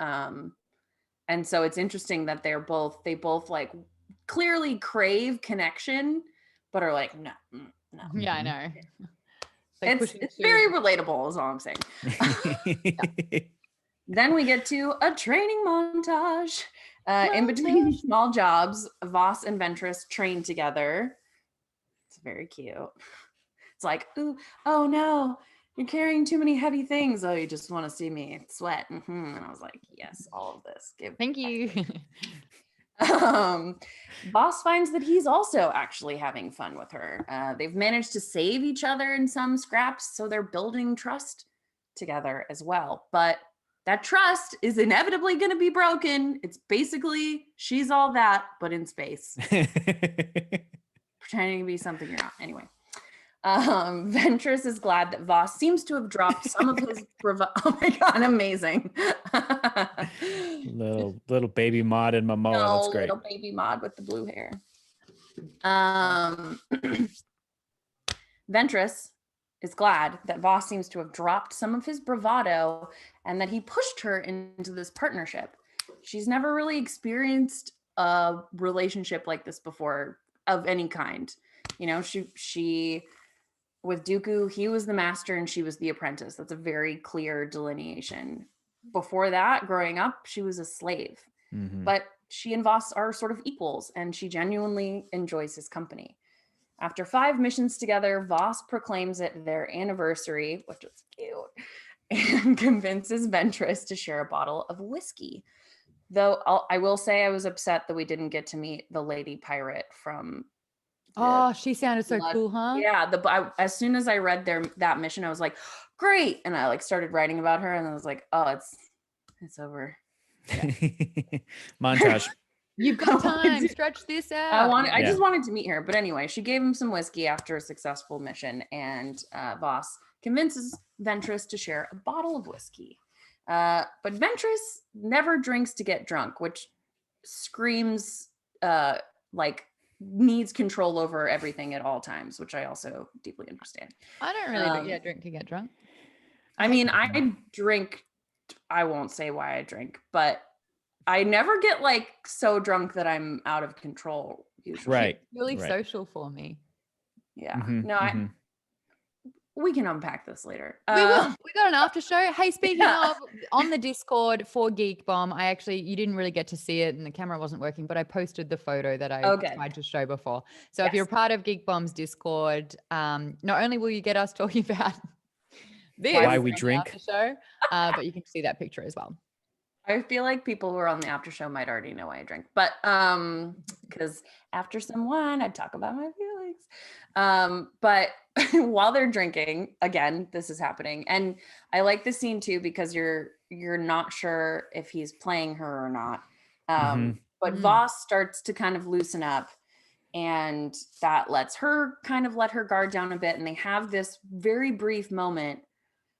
S2: And so it's interesting that they both like clearly crave connection, but are like, no.
S3: Yeah, I know.
S2: It's very relatable is all I'm saying. Then we get to a training montage. In between small jobs, Voss and Ventress train together. It's very cute. It's like, oh no, you're carrying too many heavy things. Oh, you just want to see me sweat. And I was like, yes, all of this.
S3: Thank you.
S2: Voss finds that he's also actually having fun with her. They've managed to save each other in some scraps, so they're building trust together as well. But that trust is inevitably going to be broken. It's basically she's all that, but in space, pretending to be something you're not. Anyway, Ventress is glad that Voss seems to have dropped some of his oh my god, amazing.
S1: little baby Maude and Momoa. That's great.
S2: Little baby Maude with the blue hair. Ventress is glad that Voss seems to have dropped some of his bravado and that he pushed her into this partnership. She's never really experienced a relationship like this before of any kind. You know, she with Dooku, he was the master and she was the apprentice. That's a very clear delineation. Before that, growing up, she was a slave.
S1: Mm-hmm.
S2: But she and Voss are sort of equals, and she genuinely enjoys his company. After 5 missions together, Voss proclaims it their anniversary, which is cute, and convinces Ventress to share a bottle of whiskey. Though I will say I was upset that we didn't get to meet the lady pirate from.
S3: Oh, she sounded so cool, huh?
S2: Yeah. As soon as I read that mission, I was like, great, and I started writing about her, and I was like, oh, it's over. Yeah.
S1: Montage.
S3: You've got time. Stretch this out.
S2: I just wanted to meet her. But anyway, she gave him some whiskey after a successful mission, and Voss convinces Ventress to share a bottle of whiskey. But Ventress never drinks to get drunk, which screams needs control over everything at all times, which I also deeply understand.
S3: I don't really drink to get drunk.
S2: I mean, I drink. I won't say why I drink, but I never get so drunk that I'm out of control usually.
S1: Right.
S3: It's really social for me.
S2: Yeah.
S1: Mm-hmm,
S2: No, we can unpack this later.
S3: We will. We got an after show. Hey, speaking of, on the Discord for Geekbomb, you didn't really get to see it and the camera wasn't working, but I posted the photo that I tried to show before. So if you're part of Geekbomb's Discord, not only will you get us talking about this,
S1: why we drink,
S3: after show, but you can see that picture as well.
S2: I feel like people who are on the after show might already know why I drink, but because after some wine, I'd talk about my feelings. But while they're drinking, again, this is happening, and I like the scene too because you're not sure if he's playing her or not. But Voss starts to kind of loosen up, and that lets her kind of let her guard down a bit, and they have this very brief moment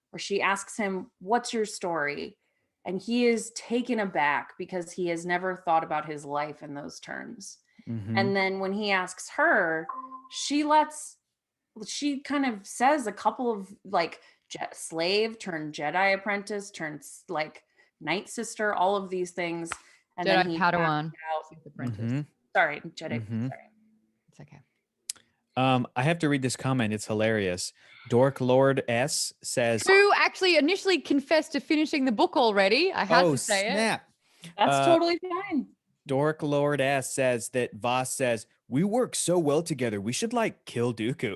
S2: where she asks him, "What's your story?" And he is taken aback because he has never thought about his life in those terms. And then when he asks her, she kind of says a couple of slave turned Jedi apprentice turned night sister, all of these things. And
S3: Jedi
S2: then he
S3: Padawan.
S2: Sorry, Jedi. Sorry.
S3: It's okay.
S1: I have to read this comment. It's hilarious. Dork Lord S says,
S3: who actually initially confessed to finishing the book already. I have to say
S1: snap.
S2: That's totally fine.
S1: Dork Lord S says that Voss says, we work so well together. We should kill Dooku.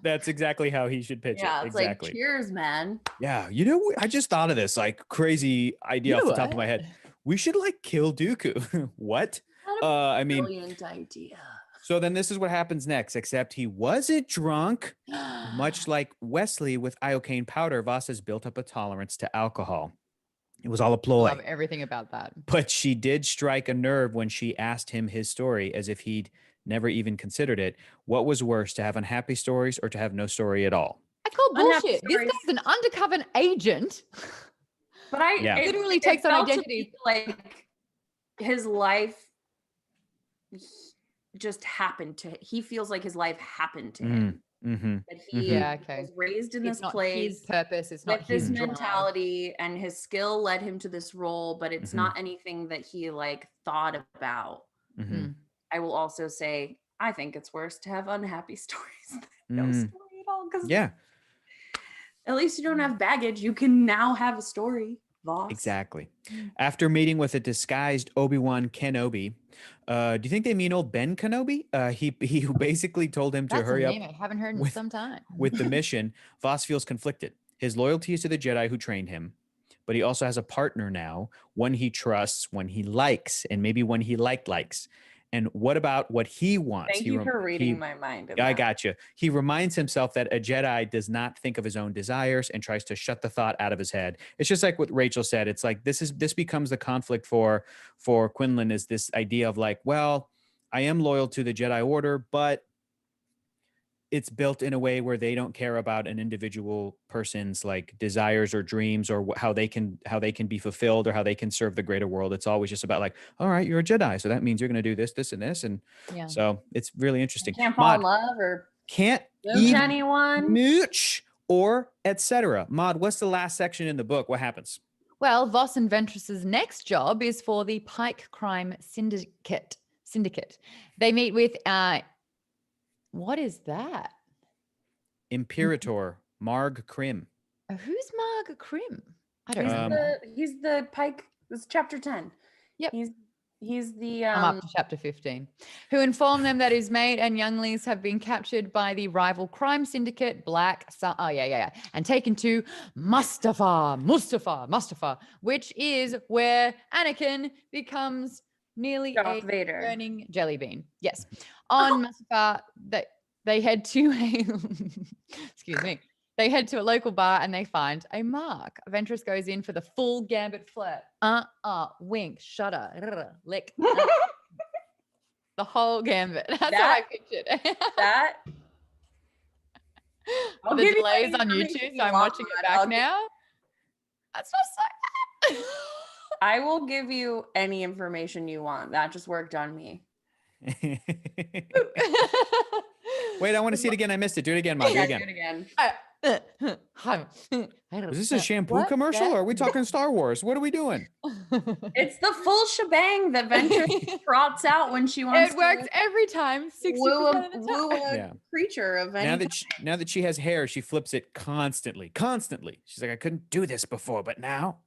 S1: That's exactly how he should pitch it.
S2: Yeah, it's
S1: exactly.
S2: Cheers, man.
S1: Yeah. I just thought of this crazy idea off the top of my head. We should kill Dooku. What?
S2: Brilliant idea.
S1: So then this is what happens next, except he wasn't drunk. Much like Wesley with iocane powder, Voss has built up a tolerance to alcohol. It was all a ploy.
S3: I love everything about that.
S1: But she did strike a nerve when she asked him his story, as if he'd never even considered it. What was worse, to have unhappy stories or to have no story at all?
S3: I call bullshit. This guy's an undercover agent.
S2: But
S3: it literally takes on identity.
S2: His life just happened to him. He feels like his life happened to him. That he was raised in this place.
S3: His purpose is not
S2: his mentality, and his skill led him to this role, but it's not anything that he thought about. I will also say I think it's worse to have unhappy stories than no story at all. Because at least you don't have baggage. You can now have a story. Voss.
S1: Exactly. After meeting with a disguised Obi-Wan Kenobi, do you think they mean old Ben Kenobi? He basically told him to hurry up.
S3: I haven't heard in some time.
S1: With the mission, Voss feels conflicted. His loyalty is to the Jedi who trained him, but he also has a partner now, one he trusts, one he likes, and maybe one he likes. And what about what he wants?
S2: Thank you for reading my mind.
S1: I got you. He reminds himself that a Jedi does not think of his own desires and tries to shut the thought out of his head. It's just like what Rachel said. It's like this becomes the conflict for Quinlan, is this idea of like, well, I am loyal to the Jedi Order, but it's built in a way where they don't care about an individual person's like desires or dreams or how they can be fulfilled or how they can serve the greater world. It's always just about like, all right, you're a Jedi, so that means you're going to do this, this, and this, and so it's really interesting.
S2: Can't fall in love or
S1: can't
S2: lose anyone,
S1: mooch or etc. Maude, what's the last section in the book? What happens?
S3: Well, Voss and Ventress's next job is for the Pike Crime Syndicate. They meet with what is that?
S1: Imperator Marg Krim.
S3: Who's Marg Krim? I don't
S2: know. He's the Pike. This is chapter 10.
S3: Yep.
S2: He's the
S3: I'm up to chapter 15. Who informed them that his mate and younglings have been captured by the rival crime syndicate Black and taken to Mustafar, which is where Anakin becomes nearly
S2: Darth
S3: a
S2: Vader.
S3: burning jelly bean. Yes. On Mustafar, they head to They head to a local bar and they find a mark. Ventress goes in for the full Gambit flirt. Wink, shudder, lick. The whole Gambit. That's how I pictured it. The delays on YouTube, so I'm watching it back now. That's not so.
S2: I will give you any information you want. That just worked on me.
S1: Wait, I want to see it again. I missed it. Do it again, Maude. Do it again.
S2: Do it again.
S1: Is this a shampoo commercial or are we talking Star Wars? What are we doing?
S2: It's the full shebang that Ventress trots out when she wants
S3: to. It works every time. 60% of the time.
S2: A creature of any
S1: now that she has hair, she flips it constantly. She's like, I couldn't do this before, but now.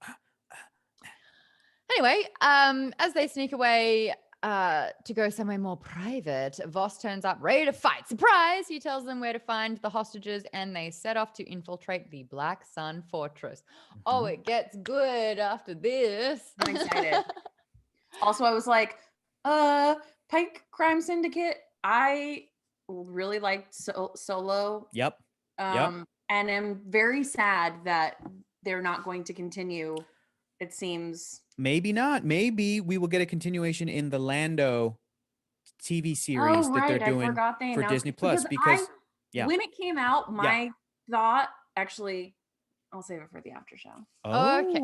S3: Anyway, as they sneak away to go somewhere more private, Voss turns up ready to fight. Surprise! He tells them where to find the hostages and they set off to infiltrate the Black Sun Fortress. Mm-hmm. Oh, it gets good after this.
S2: I'm excited. Also, I was like, Pike Crime Syndicate. I really liked Solo.
S1: Yep.
S2: And I'm very sad that they're not going to continue. It seems...
S1: Maybe not. Maybe we will get a continuation in the Lando TV series that they're doing for Disney Plus. Because
S2: when it came out, my thought, actually, I'll save it for the after show.
S1: Oh, okay.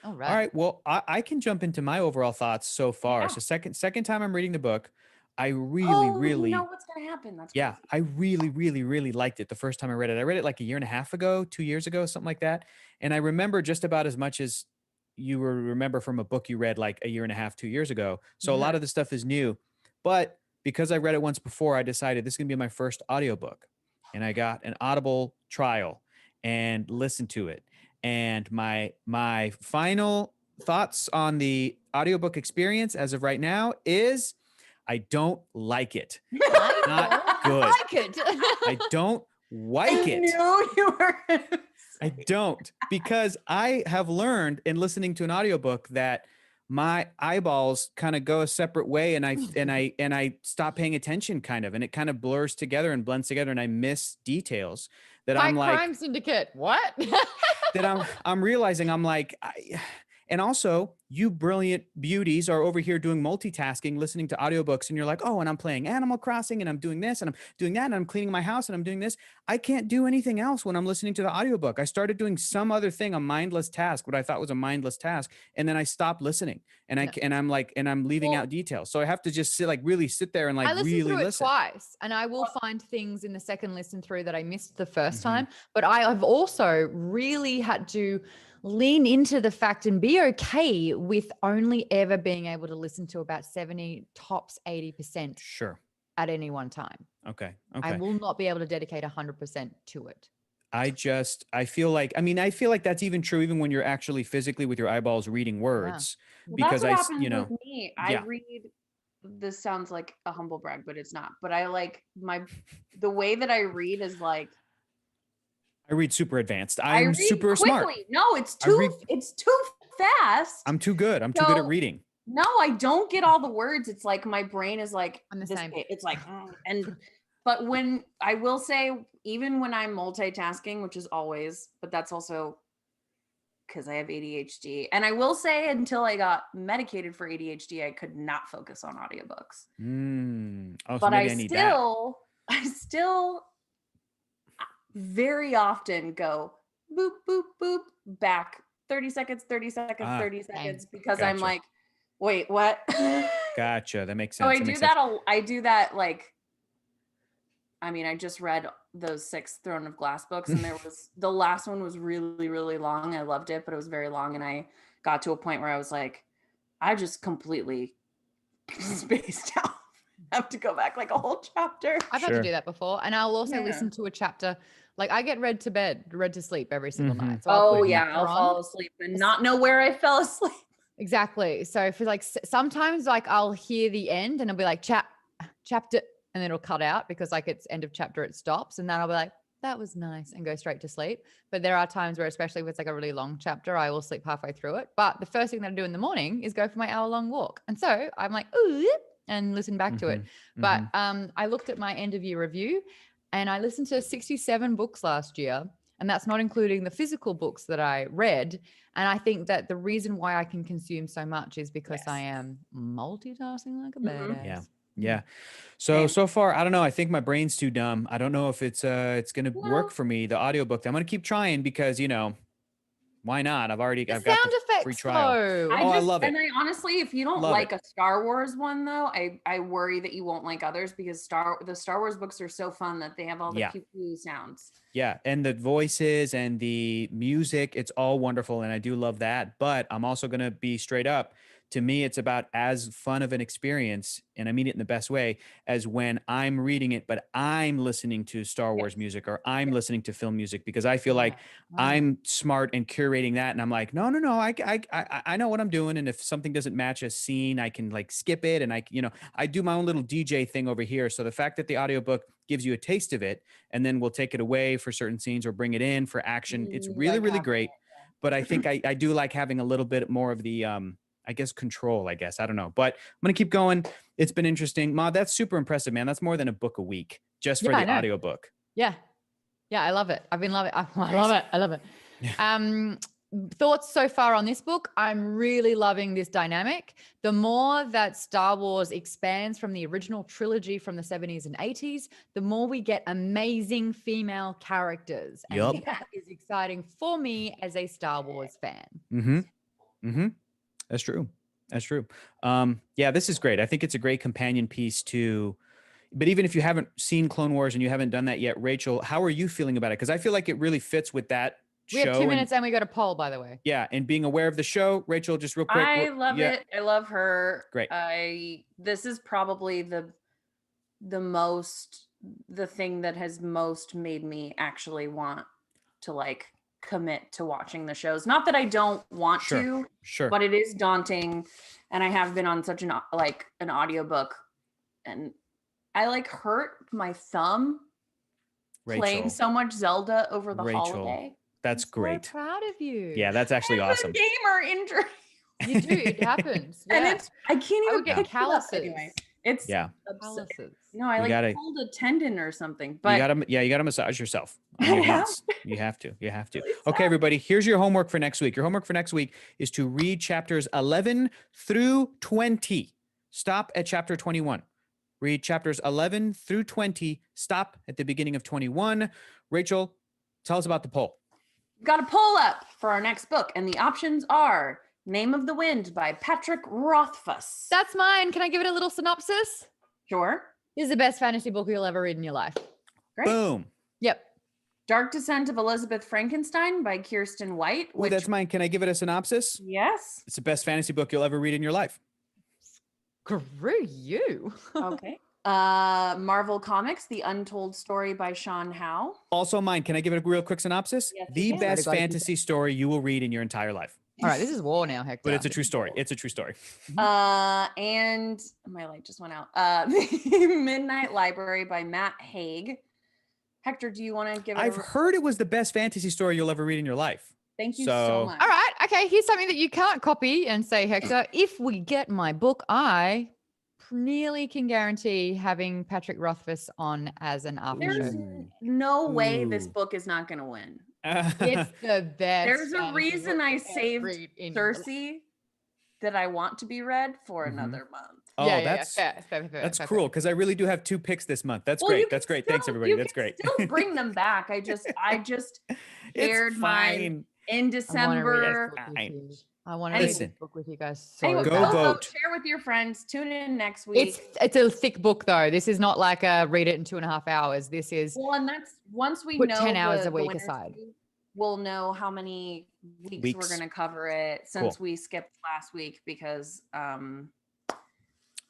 S1: All right. Well, I can jump into my overall thoughts so far. Yeah. So second time I'm reading the book, I really
S2: you know what's gonna happen. That's
S1: crazy. I really liked it the first time I read it. I read it like a year and a half ago, 2 years ago, something like that. And I remember just about as much as you remember from a book you read like a year and a half, 2 years ago. So a lot of the stuff is new, but because I read it once before, I decided this is gonna be my first audiobook. And I got an Audible trial and listened to it. And my final thoughts on the audiobook experience as of right now is I don't like it. Not good. I don't like it.
S2: I knew you were.
S1: I don't, because I have learned in listening to an audiobook that my eyeballs kind of go a separate way and I stop paying attention kind of, and it kind of blurs together and blends together and I miss details that I'm like
S3: Crime Syndicate. What?
S1: that I'm realizing I'm like, and also you brilliant beauties are over here doing multitasking, listening to audiobooks, and you're like, oh, and I'm playing Animal Crossing and I'm doing this and I'm doing that and I'm cleaning my house and I'm doing this. I can't do anything else when I'm listening to the audiobook. I started doing some other thing, a mindless task, what I thought was a mindless task. And then I stopped listening and I'm leaving out details. So I have to just really sit there and like really listen.
S3: I listened through it twice and I will find things in the second listen through that I missed the first time. But I have also really had to lean into the fact and be okay with only ever being able to listen to about 70, tops 80% at any one time.
S1: Okay.
S3: I will not be able to dedicate 100% to it.
S1: I feel like that's even true even when you're actually physically with your eyeballs reading words.
S2: Well, because that's what happens with me. I read, this sounds like a humble brag, but it's not. But I like the way that I read is like,
S1: I read super advanced. I'm super
S2: quickly.
S1: smart.
S2: No, it's too fast.
S1: I'm too good. I'm too good at reading.
S2: No, I don't get all the words. It's like my brain is like
S3: I'm the
S2: this
S3: same.
S2: It's like but when I will say, even when I'm multitasking, which is always, but that's also because I have ADHD. And I will say, until I got medicated for ADHD, I could not focus on audiobooks.
S1: Oh, so
S2: But
S1: maybe I need that.
S2: I still very often go boop, boop, boop, back 30 seconds, 30 seconds, 30 seconds, because I'm
S1: Gotcha.
S2: like, wait, what?
S1: Gotcha. That makes sense.
S2: So
S1: That makes sense.
S2: I do that like, I mean, I just read those 6 Throne of Glass books, and the last one was really, really long. I loved it, but it was very long. And I got to a point where I was like, I just completely spaced out. I have to go back like a whole chapter.
S3: I've had to do that before. And I'll also listen to a chapter. Like I get read to sleep every single night. So
S2: I'll fall asleep and not know where I fell asleep.
S3: Exactly. So for like, sometimes like I'll hear the end and it'll be like chapter, and then it'll cut out because like it's end of chapter, it stops. And then I'll be like, that was nice, and go straight to sleep. But there are times where, especially if it's like a really long chapter, I will sleep halfway through it. But the first thing that I do in the morning is go for my hour-long walk. And so I'm like, ooh, and listen back to it. But I looked at my end of year review, and I listened to 67 books last year. And that's not including the physical books that I read. And I think that the reason why I can consume so much is because I am multitasking like a badass.
S1: Yeah. So far, I don't know. I think my brain's too dumb. I don't know if it's going to work for me, the audiobook. I'm going to keep trying because, why not? I've got the free trial. I love it.
S2: And I honestly, if you don't like a Star Wars one though, I worry that you won't like others, because the Star Wars books are so fun that they have all the pew pew sounds.
S1: Yeah. And the voices and the music, it's all wonderful. And I do love that. But I'm also going to be straight up. To me, it's about as fun of an experience, and I mean it in the best way, as when I'm reading it, but I'm listening to Star Wars music, or I'm listening to film music, because I feel like I'm smart and curating that. And I'm like, no, I know what I'm doing. And if something doesn't match a scene, I can like skip it. And I do my own little DJ thing over here. So the fact that the audiobook gives you a taste of it, and then we'll take it away for certain scenes or bring it in for action, it's really, really great. But I think I do like having a little bit more of the, I guess, control, I don't know, but I'm going to keep going. It's been interesting. Maude, that's super impressive, man. That's more than a book a week just for the audiobook.
S3: Yeah. Yeah. I love it. I've been loving it. I love it. Yeah. Thoughts so far on this book? I'm really loving this dynamic. The more that Star Wars expands from the original trilogy from the 70s and 80s, the more we get amazing female characters. And that is exciting for me as a Star Wars fan.
S1: That's true. This is great. I think it's a great companion piece but even if you haven't seen Clone Wars and you haven't done that yet, Rachel, how are you feeling about it? Because I feel like it really fits with that show.
S3: We have 2 minutes and we got a poll, by the way.
S1: Yeah. And being aware of the show, Rachel, just real quick.
S2: I love it. I love her.
S1: Great.
S2: This is probably the thing that has most made me actually want to like commit to watching the shows. Not that I don't want to, but it is daunting. And I have been on such an audiobook, and I like hurt my thumb playing so much Zelda over the holiday.
S1: That's great.
S3: So proud of you.
S1: Yeah, that's actually awesome.
S2: Gamer injury.
S3: You do. It happens. Yeah.
S2: And I can't even
S3: get calluses.
S2: Anyway. It's
S3: calluses.
S2: No, I pulled a tendon or something. But
S1: you gotta massage yourself on your hands. You have to. Really okay, everybody. Here's your homework for next week. Your homework for next week is to read chapters 11 through 20. Stop at chapter 21. Read chapters 11 through 20. Stop at the beginning of 21. Rachel, tell us about the poll.
S2: We've got a poll up for our next book, and the options are Name of the Wind by Patrick Rothfuss.
S3: That's mine. Can I give it a little synopsis?
S2: Sure.
S3: This is the best fantasy book you'll ever read in your life.
S2: Great.
S1: Boom.
S3: Yep.
S2: Dark Descent of Elizabeth Frankenstein by Kirsten White.
S1: That's mine. Can I give it a synopsis?
S2: Yes.
S1: It's the best fantasy book you'll ever read in your life.
S3: Screw you.
S2: Okay. Marvel Comics, The Untold Story by Sean Howe.
S1: Also mine. Can I give it a real quick synopsis?
S2: Yes,
S1: the best fantasy story you will read in your entire life.
S3: All right, this is war now, Hector.
S1: But it's a true story. It's a true story.
S2: And my light just went out. The Midnight Library by Matt Haig. Hector, do you want to give it
S1: I've heard it was the best fantasy story you'll ever read in your life.
S2: Thank you so much.
S3: All right, okay, here's something that you can't copy and say, Hector. If we get my book, I nearly can guarantee having Patrick Rothfuss on as an after
S2: There's
S3: show.
S2: no way this
S1: Ooh.
S2: book is not going to win.
S3: It's the best.
S2: There's a
S3: fantasy
S2: reason
S3: book
S2: I
S3: I've ever
S2: saved
S3: read in-
S2: Cersei that I want to be read for
S1: Mhm.
S2: another month.
S1: Oh,
S3: Yeah,
S1: that's
S3: fair,
S1: that's
S3: fair.
S1: cruel because I really do have 2 picks this month. That's
S2: Well, you
S1: great.
S2: can
S1: That's great. Thanks,
S2: still-
S1: everybody.
S2: you
S1: That's
S2: can
S1: great.
S2: Still bring them back. I just
S1: It's
S2: shared mine
S1: fine.
S2: in
S3: I wanna read
S2: December.
S3: this book with
S1: Fine.
S3: you. I want to read
S1: Listen.
S3: this book with you guys. So
S2: Anyway,
S1: Go
S2: go
S3: bad.
S1: vote.
S2: Share with your friends. Tune in next week.
S3: It's a thick book though. This is not like a read it in 2.5 hours. This is
S2: Well, and that's once we
S3: put
S2: know
S3: 10 hours
S2: the
S3: a week
S2: winners,
S3: aside.
S2: we'll know how many weeks we're
S1: Weeks.
S2: going to cover it since we skipped last week because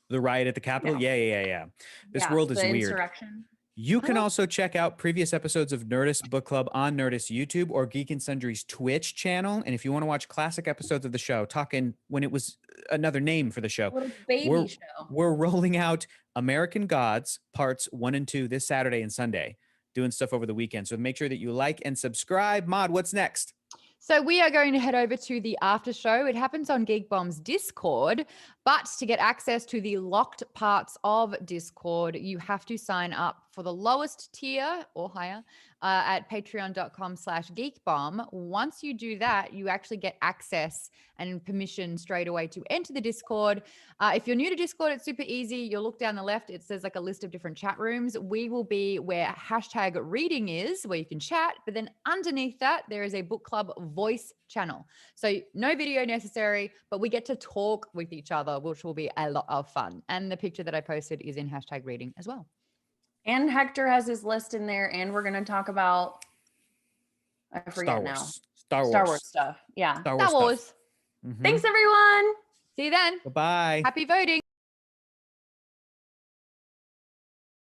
S1: The riot at the Capitol.
S2: know.
S1: Yeah. This
S2: yeah,
S1: world is
S2: the
S1: weird.
S2: insurrection.
S1: You can
S3: Oh.
S1: also check out previous episodes of Nerdist Book Club on Nerdist YouTube or Geek and Sundry's Twitch channel. And if you want to watch classic episodes of the show, talking when it was another name for the show,
S2: Little baby
S1: we're,
S2: show.
S1: we're rolling out American Gods parts 1 and 2 this Saturday and Sunday, doing stuff over the weekend. So make sure that you like and subscribe. Maude, what's next?
S3: So we are going to head over to the after show. It happens on Geekbomb's Discord, but to get access to the locked parts of Discord, you have to sign up for the lowest tier or higher at patreon.com/geekbomb. Once you do that, you actually get access and permission straight away to enter the Discord. If you're new to Discord, it's super easy. You'll look down the left. It says like a list of different chat rooms. We will be where #reading is, where you can chat. But then underneath that, there is a book club voice channel. So no video necessary, but we get to talk with each other, which will be a lot of fun. And the picture that I posted is in #reading as well.
S2: And Hector has his list in there, and we're going to talk about I forget now.
S1: Star
S2: Wars stuff. Yeah.
S1: Star
S3: Star
S1: Wars.
S3: Wars.
S1: Stuff. Mhm.
S2: Thanks, everyone.
S3: See you then.
S1: Bye-bye.
S3: Happy voting.